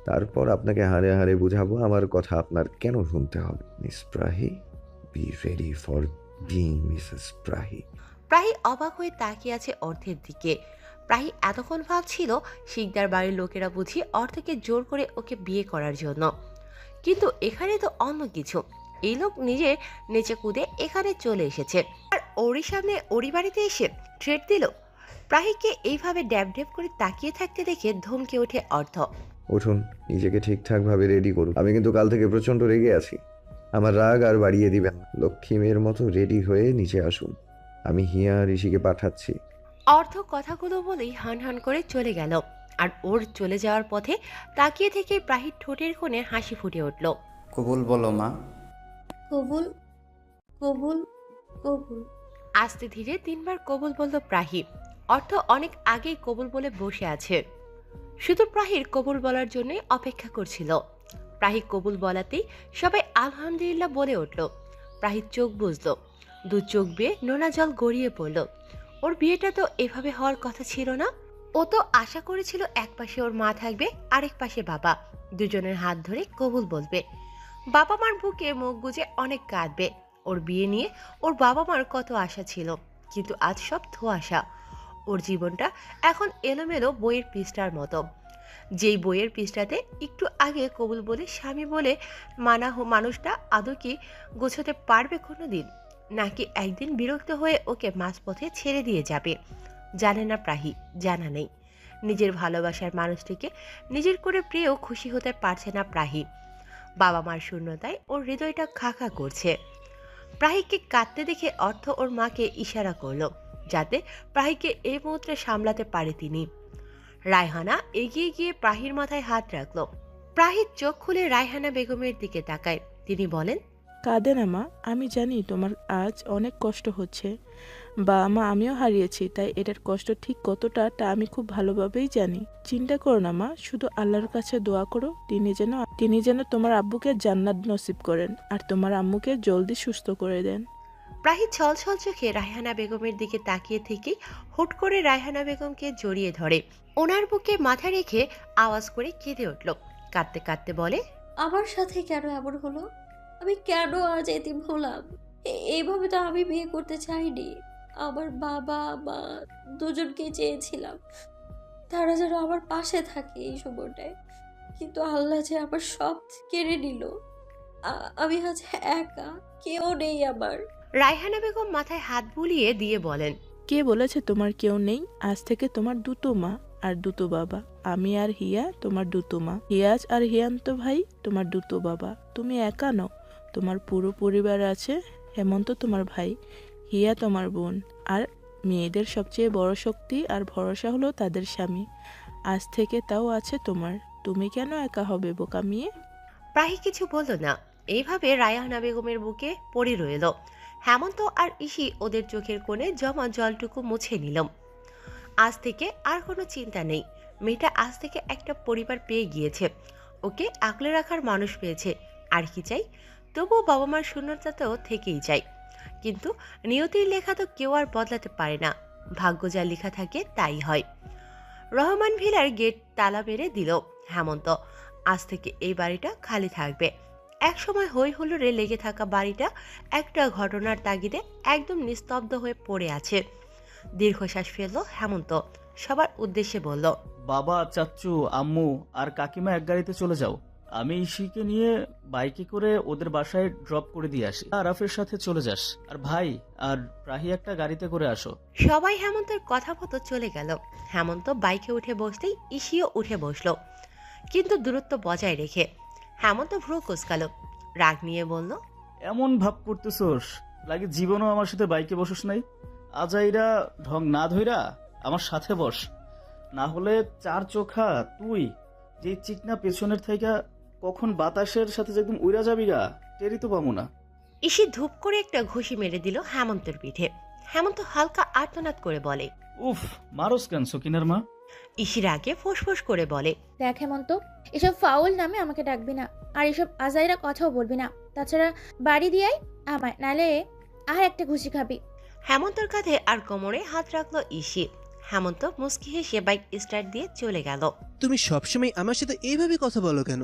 তারপর আপনাকে হাড়ে হাড়ে বুঝাবো আমার কথা আপনার কেন শুনতে হবে। Miss Prahi, be ready for being Mrs Prahi. Prahi অবাক হয়ে তাকিয়ে আছে অর্থের দিকে। প্রাহি এতক্ষণ ভাবছিল শিকদার বাড়ির লোকেরা বুঝি অর্থকে জোর করে ওকে বিয়ে করার জন্য, কিন্তু এখানে তো অন্য কিছু। এই লোক নিজে নেচে কুদে এখানে চলে এসেছে, আর ওরই সামনে ওরই বাড়িতে এসে থ্রেট দিল। প্রাহিকে এইভাবে ড্যাব ড্যাব করে তাকিয়ে থাকতে দেখে ধমকে ওঠে অর্থ। উঠুন, নিজেকে ঠিকঠাকভাবে রেডি করুন। আমি কিন্তু কাল থেকে প্রচণ্ড রেগে আছি, আমার রাগ আর বাড়িয়ে দিবেন না। লক্ষ্মী মেয়ের মতো রেডি হয়ে নিচে আসুন, আমি হিয়া আর ঋষিকে পাঠাচ্ছি। অর্থ কথাগুলো বলেই হান হান করে চলে গেল। আর ওর চলে যাওয়ার পথে তাকিয়ে থেকে প্রাহির ঠোঁটের কোণে হাসি ফুটে উঠল। কবুল বলো মা। কবুল, কবুল, কবুল। আস্তে ধীরে 3 বার কবুল বলল প্রাহি। অর্থ অনেক আগেই কবুল বলে বসে আছে, শুধু প্রাহির কবুল বলার জন্য অপেক্ষা করছিল। প্রাহি কবুল বলাতেই সবাই আলহামদুলিল্লাহ বলে উঠল। প্রাহির চোখ বুঝল, 2 চোখ বেয়ে নোনা জল গড়িয়ে পড়ল। ওর বিয়েটা তো এভাবে হওয়ার কথা ছিল না। ও তো আশা করেছিল এক পাশে ওর মা থাকবে, আরেক পাশে বাবা, দুজনের হাত ধরে কবুল বলবে। বাবা মার বুকে মুখ গুজে অনেক কাঁদবে। ওর বিয়ে নিয়ে ওর বাবা মার কত আশা ছিল, কিন্তু আজ সব ধোঁয়াশা। ওর জীবনটা এখন এলোমেলো বইয়ের পৃষ্ঠার মতো। যেই বইয়ের পৃষ্ঠাতে একটু আগে কবুল বলে স্বামী বলে মানা মানুষটা আদৌ কি গোছাতে পারবে কোনো দিন, নাকি একদিন বিরক্ত হয়ে ওকে মাঝপথে ছেড়ে দিয়ে যাবে? জানে না প্রাহি, জানা নেই। নিজের ভালোবাসার মানুষটিকে নিজের করে পেয়েও খুশি হতে পারছে না প্রাহি। বাবা মার শূন্যতায় ওর হৃদয়টা খা খা করছে। প্রাহিকে কাঁদতে দেখে অর্থ ওর মাকে ইশারা করলো যাতে প্রাহিকে এই মুহূর্তে সামলাতে পারে তিনি। রায়হানা এগিয়ে গিয়ে প্রাহির মাথায় হাত রাখলো। প্রাহির চোখ খুলে রায়হানা বেগমের দিকে তাকায়। তিনি বলেন, কাঁদে না মা, আমি জানি তোমার আজ অনেক কষ্ট হচ্ছে। বাবা মা আমিও হারিয়েছি, তাই এটার কষ্ট ঠিক কতটা তা আমি খুব ভালোভাবেই জানি। চিন্তা করো না মা, শুধু আল্লাহর কাছে দোয়া করো তিনি যেন তোমার আব্বুকে জান্নাত নসিব করেন আর তোমার আম্মুকে জলদি সুস্থ করে দেন। প্রাহি ছলছল চোখে রায়হানা বেগমের দিকে তাকিয়ে থেকেই হুট করে রায়হানা বেগমকে জড়িয়ে ধরে ওনার বুকে মাথা রেখে আওয়াজ করে কেঁদে উঠল। কাঁদতে কাঁদতে বলে, আমার সাথে কেন এমন হলো? আমি কেন আজ এতিম হলাম? এইভাবে তো আমি বিয়ে করতে চাইনি। আমার বাবা মা দুজনকেই চেয়েছিলাম তারা যেন আমার পাশে থাকে এই সময়টায়, কিন্তু আল্লাহ যে আমার সব কেড়ে নিল। আমি আজ একা, কেউ নেই আমার। রায়হানা বেগম মাথায় হাত বুলিয়ে দিয়ে বলেন, কে বলেছে তোমার কেউ নেই? আজ থেকে তোমার 2 মা আর 2 বাবা। আমি আর হিয়া তোমার 2 মা, হিয়াজ আর হিয়ান্ত ভাই তোমার 2 বাবা। তুমি একা নও, তোমার পুরো পরিবার আছে। হেমন্ত তোমার ভাই, হিয়া তোমার বোন, আর মেয়েদের সবচেয়ে বড় শক্তি আর ভরসা হলো তাদের স্বামী। আজ থেকে তাও আছে তোমার। তুমি কেন একা হবে বোকা মেয়ে? প্রাহি কিছু বলল না। এইভাবে রায়হানা বেগমের বুকে পড়ে রইল। হেমন্ত আর ইসি ওদের চোখের কোণে জমা জলটুকু মুছে নিল। আজ থেকে আর কোনো চিন্তা নেই। মেয়েটা আজ থেকে একটা পরিবার পেয়ে গিয়েছে, ওকে আগলে রাখার মানুষ পেয়েছে। আর কি চাই? তবুও বাবা মার শূন্যতাতেও থেকেই যায়। কিন্তু নিয়তির লেখা তো কেউ আর বদলাতে পারে না, ভাগ্য যা লেখা থাকে তাই হয়। রহমান ভিলার গেট তালা মেরে দিল হেমন্ত। আজ থেকে এই বাড়িটা খালি থাকবে। এক সময় হই হুল্লোড়ে লেগে থাকা বাড়িটা একটা ঘটনার তাগিদে একদম নিস্তব্ধ হয়ে পড়ে আছে। দীর্ঘশ্বাস ফেলল হেমন্ত, সবার উদ্দেশ্যে বলল, বাবা, চাচ্চু, আম্মু আর কাকিমা এক গাড়িতে চলে যাও। আমি ইসিকে নিয়ে বাইকে করে ওদের বাসায় ড্রপ করে দিয়ে আসি। আরাফের সাথে চলে যাস, আর ভাই আর প্রাহি একটা গাড়িতে করে আসো। সবাই হেমন্তের কথা মতো চলে গেল। হেমন্ত বাইকে উঠে বসতেই ইসিও উঠে বসলো, কিন্তু দূরত্ব বজায় রেখে। হেমন্ত ভ্রু কুঁচকাল, রাগ নিয়ে বলল, এমন ভাব করতেছোস লাগে জীবনও আমার সাথে বাইকে বসস নাই। আজাইরা ঢং না ধইরা আমার সাথে বস, না হলে চার চোখা তুই যে চিকনা পেছনের থেকে কখন বাতাসের সাথে যে একদম উড়া যাবি গা, টেরি তো পাবো না। ইসি ধূপ করে একটা ঘুষি মেরে দিল হেমন্তের পিঠে। হেমন্ত হালকা আর্তনাদ করে বলে, উফ, মারস কেন সকিনার মা? ইসির আগে ফোঁস করে বলে, দেখ হেমন্ত, এসব ফাউল নামে আমাকে ডাকবি না, আর এসব আজাইরা কথাও বলবি না। তাছাড়া বাড়ি দিয়াই আমায়, নালে আর একটা ঘুষি খাবি। হেমন্তর কাঁধে আর কোমরে হাত রাখলো ইসি। হেমন্ত মুস্কি হেসে বাইক স্টার্ট দিয়ে চলে গেল। তুমি সবসময় আমার সাথে এইভাবে কথা বলো কেন?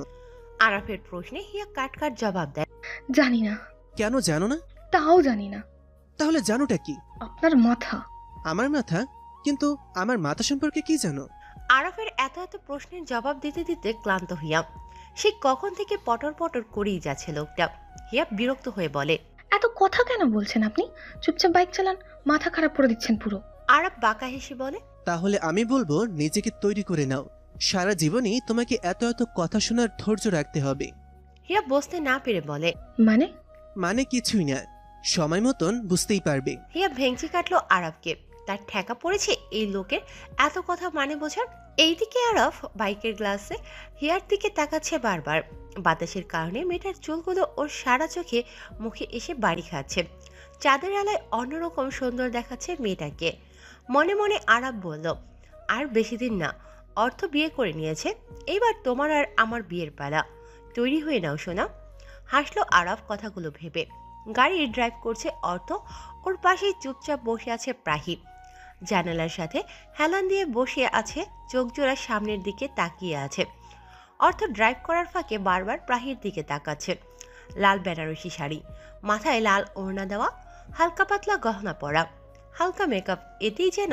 আরাফের প্রশ্নে হিয়া কাট জবাব দেয়, জানি না। কেন জানো না? তাও জানি না। তাহলে জানোটা কি? আপনার মাথা। আমার মাথা? কিন্তু আমার মাথা সম্পর্কে কি জানো? আরাফের এত প্রশ্নের জবাব দিতে দিতে ক্লান্ত হিয়া। সে কখন থেকে পটর পটর করেই যাচ্ছে লোকটা। হিয়া বিরক্ত হয়ে বলে, এত কথা কেন বলছেন আপনি? চুপচাপ বাইক চালান, মাথা খারাপ করে দিচ্ছেন পুরো। আরাফ বাঁকা হেসে বলে, তাহলে আমি বলবো নিজেকে তৈরি করে নাও, সারা জীবনই তোমাকে এত এত কথা শোনার ধৈর্য রাখতে হবে। হিয়া বসতে না পেরে বলে, মানে কিছুই না, সময় মতন বুঝতেই পারবে। হিয়া ভেঙচি কাটলো আরাফকে। তার ঠেকা পড়েছে এই লোকের এত কথা মানে বোঝার। এইদিকে আরাফ বাইকের গ্লাসে হিয়ার দিকে তাকাচ্ছে বারবার। বাতাসের কারণে মেয়েটার চুলগুলো ওর সারা চোখে মুখে এসে বাড়ি খাচ্ছে। চাঁদের আলায় অন্যরকম সুন্দর দেখাচ্ছে মেয়েটাকে। মনে মনে আরাফ বলল, আর বেশি দিন না, অর্থ বিয়ে করে নিয়েছে, এইবার তোমার আর আমার বিয়ের পালা, তৈরি হয়ে নাও সোনা। হাসলো আরাফ কথাগুলো ভেবে। গাড়ি ড্রাইভ করছে অর্থ, ওর পাশেই চুপচাপ বসে আছে প্রাহি। জানালার সাথে হেলান দিয়ে বসে আছে, চোখ জোড়া সামনের দিকে তাকিয়ে আছে। অর্থ ড্রাইভ করার ফাঁকে বারবার প্রাহির দিকে তাকাচ্ছে। লাল বেনারসি শাড়ি, মাথায় লাল ওড়না দেওয়া, হালকা পাতলা গহনা পরা, হালকা মেকআপ, এতেই যেন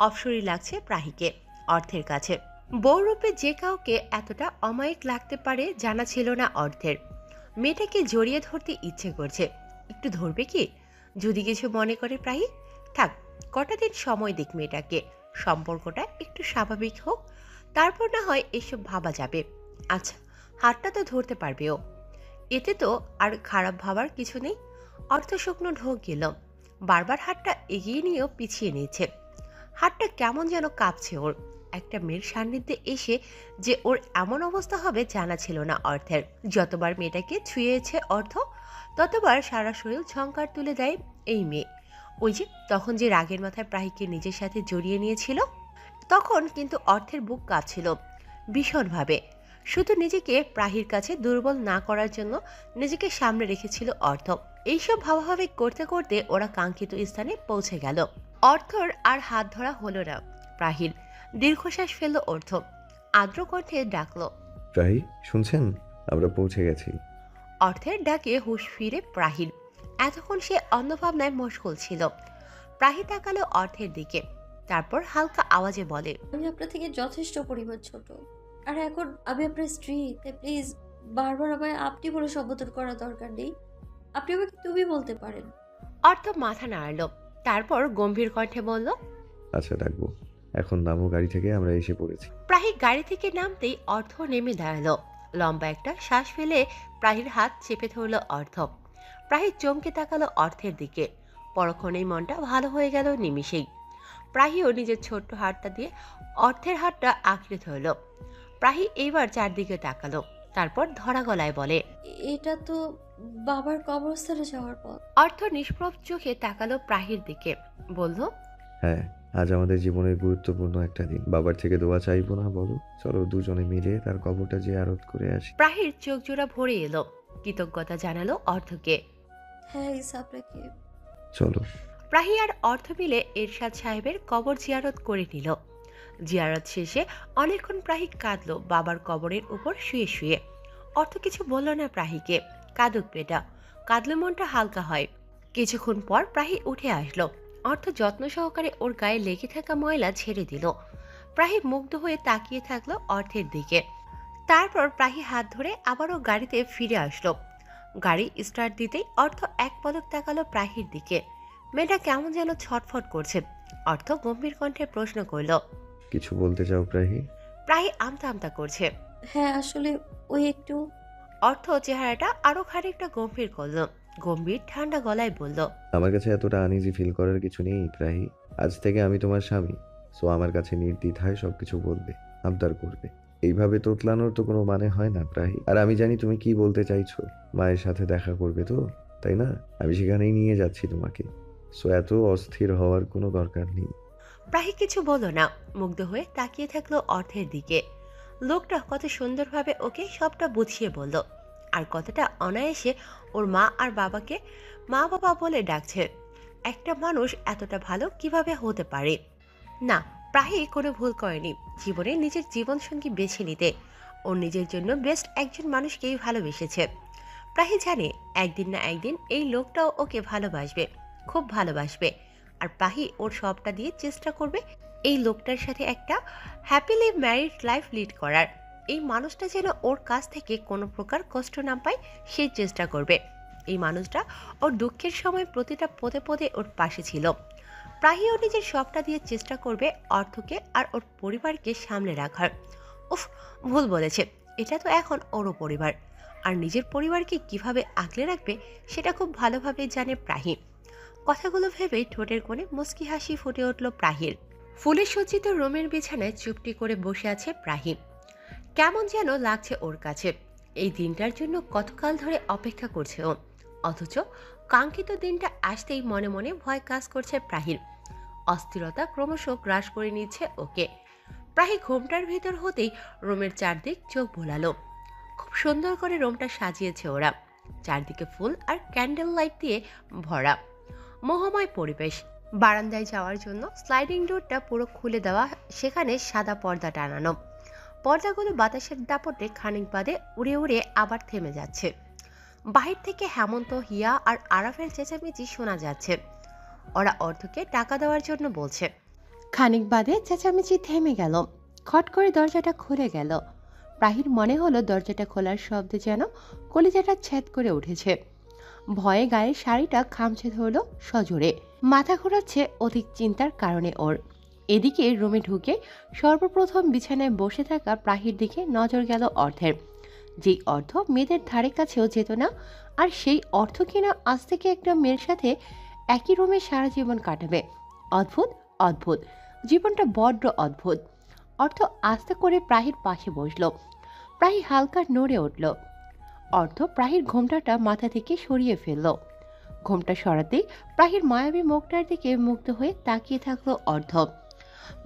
অপসরী লাগছে প্রাহিকে অর্থের কাছে। বউরূপে যে কাউকে এতটা অমায়িক লাগতে পারে জানা ছিল না অর্থের। মেয়েটাকে জড়িয়ে ধরতে ইচ্ছে করছে। একটু ধরবে কি? যদি কিছু মনে করে প্রাহি, থাক কটা দিন সময় দিক মেয়েটাকে, সম্পর্কটা একটু স্বাভাবিক হোক, তারপর না হয় এসব ভাবা যাবে। আচ্ছা, হাতটা তো ধরতে পারবে ও, এতে তো আর খারাপ ভাবার কিছু নেই। অর্থ শুকনো ঢোক গেল, বারবার হাতটা এগিয়ে নিয়েও পিছিয়ে নিচ্ছে। হাতটা কেমন যেন কাঁপছে ওর। একটা মেয়ের সান্নিধ্যে এসে যে ওর এমন অবস্থা হবে জানা ছিল না অর্থের। যতবার মেয়েটাকে ছুঁয়েছে অর্থ, ততবার সারা শরীর ঝংকার তুলে দেয় এই মেয়ে। ওই যে তখন যে রাগের মাথায় প্রাহিকে নিজের সাথে জড়িয়ে নিয়েছিল, তখন কিন্তু অর্থের বুক কাঁপছিল ভীষণভাবে। শুধু নিজেকে প্রাহির কাছে দুর্বল না করার জন্য নিজেকে সামনে রেখেছিল অর্থ। এইসব ভাবাভাবি করতে করতে ওরা কাঙ্ক্ষিত স্থানে পৌঁছে গেল। অর্থর আর হাত ধরা হলো না প্রাহির। দীর্ঘশ্বাস ফেলল অর্থ, আর্দ্র কণ্ঠে ডাকলো, প্রাহি শুনছেন, আমরা পৌঁছে গেছি। অর্থের ডাকে হুঁশ ফিরে প্রাহির। এতক্ষণ সে অন্য ভাবনায় মশগুল ছিল। প্রাহি তাকালো অর্থের দিকে, তারপর হালকা আওয়াজে বলে, আমি আপনার থেকে যথেষ্ট পরিমাণ ছোট, আর এখন আমি আপনার স্ত্রী, তাই প্লিজ বারবার আমায় আপনি বলে সম্বোধন করার দরকার নেই। আপনি আমাকে তুমি বলতে পারেন। অর্থ মাথা নাড়ল, তারপর গম্ভীর কণ্ঠে বলল, আচ্ছা ডাকবো। এখন নামো গাড়ি থেকে, আমরা এসে পড়েছি। প্রাহি গাড়ি থেকে নামতেই অর্থ নেমে দাঁড়ালো। লম্বা একটা শ্বাস ফেলে প্রাহির হাত চেপে ধরল অর্থ। প্রাহি চমকে তাকালো অর্থের দিকে। পরক্ষণেই মনটা ভালো হয়ে গেল নিমিষেই। প্রাহিও নিজের ছোট্ট হাতটা দিয়ে অর্থের হাতটা আঁকড়ে ধরল। প্রাহি এইবার চারদিকে তাকালো, তারপর ধরা গলায় বলে, এটা তো বাবার কবরস্থানে যাওয়ার পথ। অর্থ নিষ্প্রভ চোখে তাকালো প্রাহির দিকে, বলল, হ্যাঁ, আজ আমাদের জীবনের গুরুত্বপূর্ণ একটা দিন। বাবার থেকে দোয়া চাইবো না বলো? চলো দুজনে মিলে তার কবরটা জিয়ারত করে আসি। প্রাহির চোখ জোড়া ভরে এলো, কৃতজ্ঞতা জানালো অর্থকে। হ্যাঁ আপনাকে। চলো। প্রাহি আর অর্থ মিলে এরশাদ সাহেবের কবর জিয়ারত করে নিল। জিয়ারত শেষে অনেকক্ষণ প্রাহি কাঁদলো বাবার কবরের উপর শুয়ে শুয়ে। অর্থ কিছু বলল না প্রাহিকে, কাঁদুক বেটা, কাঁদলে মনটা হালকা হয়। কিছুক্ষণ পর প্রাহি উঠে আসলো। অর্থ যত্ন সহকারে ওর গায়ে লেগে থাকা ময়লা ঝেড়ে দিল। প্রাহি মুগ্ধ হয়ে তাকিয়ে থাকলো অর্থের দিকে। তারপর প্রাহি হাত ধরে আবারও গাড়িতে ফিরে আসলো। গাড়ি স্টার্ট দিতেই অর্থ এক পলক তাকালো প্রাহির দিকে। মেয়েটা কেমন যেন ছটফট করছে। অর্থ গম্ভীর কণ্ঠে প্রশ্ন করল, কিছু বলতে চাও প্রাহি? প্রাহি আমতা আমতা করছে। হ্যাঁ আসলে ওই একটু। অর্থ চেহারাটা আরো খানিকটা গম্ভীর করলো। গম্ভীর ঠান্ডা গলায় বলল, আমার কাছে এতটা আনইজি ফিল করার কিছু নেই প্রাহি। আজ থেকে আমি তোমার স্বামী। সো আমার কাছে নির্দ্বিধায় সবকিছু বলবে, আবদার করবে। এইভাবে তোতলানোর তো কোনো মানে হয় না প্রাহি। আর আমি জানি তুমি কি বলতে চাইছো। মায়ের সাথে দেখা করবে তো, তাই না? আমি সেখানেই নিয়ে যাচ্ছি তোমাকে। সো এত অস্থির হওয়ার কোনো দরকার নেই। প্রাহি কিছু বলল না, মুগ্ধ হয়ে তাকিয়ে থাকলো অর্থের দিকে। লোকটা কত সুন্দরভাবে ওকে সবটা বুঝিয়ে বলল, আর কতটা অনায়াসে ওর মা আর বাবাকে মা বাবা বলে ডাকছে। একটা মানুষ এতটা ভালো কিভাবে হতে পারে? না, প্রাহি কোনো ভুল করেনি জীবনে নিজের জীবনসঙ্গী বেছে নিতে। ওর নিজের জন্য বেস্ট একজন মানুষকেই ভালোবেসেছে। প্রাহি জানে একদিন না একদিন এই লোকটাও ওকে ভালোবাসবে, খুব ভালোবাসবে। আর প্রাহি ওর সবটা দিয়ে চেষ্টা করবে এই লোকটার সাথে একটা হ্যাপিলি ম্যারিড লাইফ লিড করার। এই মানুষটা যেন ওর কাছ থেকে কোনো প্রকার কষ্ট না পায় সেই চেষ্টা করবে। এই মানুষটা ওর দুঃখের সময় প্রতিটা পদে পদে ওর পাশে ছিল। প্রাহিও নিজের সবটা দিয়ে চেষ্টা করবে অর্থকে আর ওর পরিবারকে সামলে রাখার। উফ, ভুল বলেছে, এটা তো এখন ওরও পরিবার। আর নিজের পরিবারকে কিভাবে আগলে রাখবে সেটা খুব ভালোভাবে জানে প্রাহি। কথাগুলো ভেবেই ঠোঁটের কোণে মুচকি হাসি ফুটে উঠল প্রাহির। ফুলে সজ্জিত রুমের বিছানায় চুপটি করে বসে আছে প্রাহি। কেমন যেন লাগছে ওর কাছে। এই দিনটার জন্য কতকাল ধরে অপেক্ষা করছে ও, অথচ কাঙ্ক্ষিত দিনটা আসতেই মনে মনে ভয় কাজ করছে প্রাহির। অস্থিরতা ক্রমশ গ্রাস করে নিচ্ছে ওকে। প্রাহি ঘোমটার ভেতর হতেই রুমের চারদিক চোখ ভোলালো। খুব সুন্দর করে রুমটা সাজিয়েছে ওরা। চারদিকে ফুল আর ক্যান্ডেল লাইট দিয়ে ভরা মোহময় পরিবেশ। বারান্দায় যাওয়ার জন্য স্লাইডিং ডোরটা পুরো খুলে দেওয়া, সেখানে সাদা পর্দা টানানো। পর্দাগুলো বাতাসের দাপটে খানিক বাদে উড়ে উড়ে আবার থেমে যাচ্ছে। বাহির থেকে হেমন্ত, হিয়া আর আরাফের চেঁচামেচি শোনা যাচ্ছে। ওরা অর্থকে টাকা দেওয়ার জন্য বলছে। খানিক বাদে চেঁচামেচি থেমে গেল। খট করে দরজাটা খুলে গেল। প্রাহির মনে হলো দরজাটা খোলার শব্দে যেন কলিজাটা ছেদ করে উঠেছে। ভয়ে গায়ের শাড়িটা খামচে ধরল সজোরে। মাথা ঘোরাচ্ছে অধিক চিন্তার কারণে ওর। এদিকে রুমে ঢুকে সর্বপ্রথম বিছানায় বসে থাকা প্রাহির দিকে নজর গেল অর্থের। যেই অর্থ মেয়েদের ধারে কাছেও যেত না, আর সেই অর্থ কিনা আজ থেকে একটা মেয়ের সাথে একই রুমে সারা জীবন কাটাবে। অদ্ভুত অদ্ভুত, জীবনটা বড্ড অদ্ভুত। অর্থ আস্তে করে প্রাহির পাশে বসল। প্রাহি হালকা নড়ে উঠল। অর্থ প্রাহির ঘোমটাটা মাথা থেকে সরিয়ে ফেলল। ঘোমটা সরাতেই প্রাহির মায়াবী মুখটার দিকে মুগ্ধ হয়ে তাকিয়ে থাকলো অর্থ।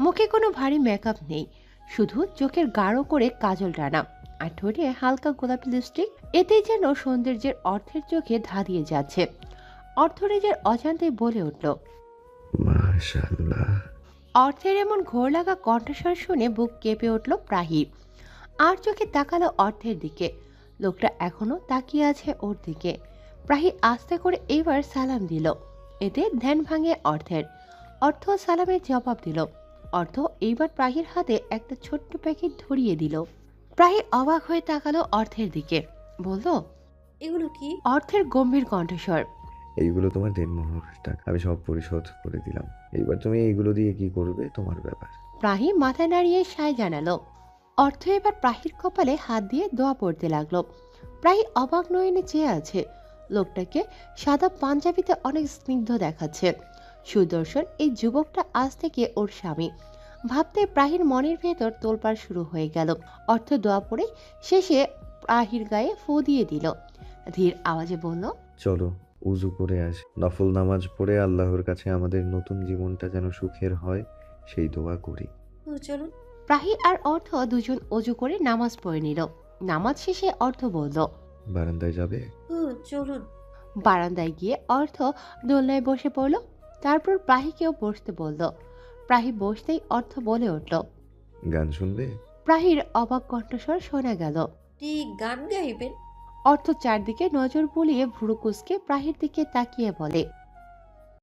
মুখে কোনো ভারী মেকআপ নেই, শুধু চোখের গাঢ় করে কাজল টানা, আর ঠোঁটে হালকা গোলাপি লিপস্টিক। এতেই যেন সৌন্দর্যের অর্থের চোখে ধা দিয়ে যাচ্ছে। অর্থ নিজের অজান্তেই বলে উঠল, মাশাআল্লাহ। অর্থের এমন ঘোর লাগা কণ্ঠস্বর শুনে বুক কেঁপে উঠল প্রাহি। আর চোখে তাকালো অর্থের দিকে। লোকটা এখনো তাকিয়ে আছে ওর দিকে। প্রাহি আস্তে করে এইবার সালাম দিল। এতে ধ্যান ভাঙে অর্থের। অর্থ সালামের জবাব দিল। অর্থ এইবার প্রাহির হাতে একটা ছোট্ট প্যাকেট ধরিয়ে দিল। প্রাহি অবাক হয়ে তাকালো অর্থের দিকে, বলল, এগুলো কি? অর্থের গম্ভীর কণ্ঠস্বর, এইগুলো তোমার দেনমোহর টাকা, আমি সব পরিশোধ করে দিলাম। এইবার তুমি এইগুলো দিয়ে কি করবে তোমার ব্যাপার। প্রাহি মাথা নাড়িয়ে সায় জানালো। অর্থ এবার প্রাহির কপালে হাত দিয়ে দোয়া পড়তে লাগলো। প্রাহি অবাক নয়নে চেয়ে আছে। লোকটাকে সাদা পাঞ্জাবিতে অনেক স্নিগ্ধ দেখাচ্ছে। সুদর্শন এই যুবকটা আজ থেকে ওর স্বামী। ভাবতে প্রাহির মনের ভেতর তোলপাড় শুরু হয়ে গেল। অর্থ দোয়া পড়ে শেষে প্রাহির গায়ে ফু দিয়ে দিল। ধীর আওয়াজে বলল, চলো উজু করে আসি, নফল নামাজ পড়ে আল্লাহর কাছে আমাদের নতুন জীবনটা যেন সুখের হয় সেই দোয়া করি। ও চলুন। প্রাহি আর অর্থ দুজন অজু করে নামাজ পড়ে নিল। নামাজ শেষে অর্থ বলল, বারান্দায় যাবে? ও চলুন। বারান্দায় গিয়ে অর্থ দোলনায় বসে পড়ল। তারপর প্রাহিকেও বসতে বলল। প্রাহি বসতেই অর্থ বলে উঠল। গান শুনবে? প্রাহির অবাক কণ্ঠস্বর শোনা গেল। আপনি গান গাইবেন? অর্থ চারদিকে নজর বুলিয়ে ভ্রু কুঁচকে প্রাহির দিকে তাকিয়ে বলে,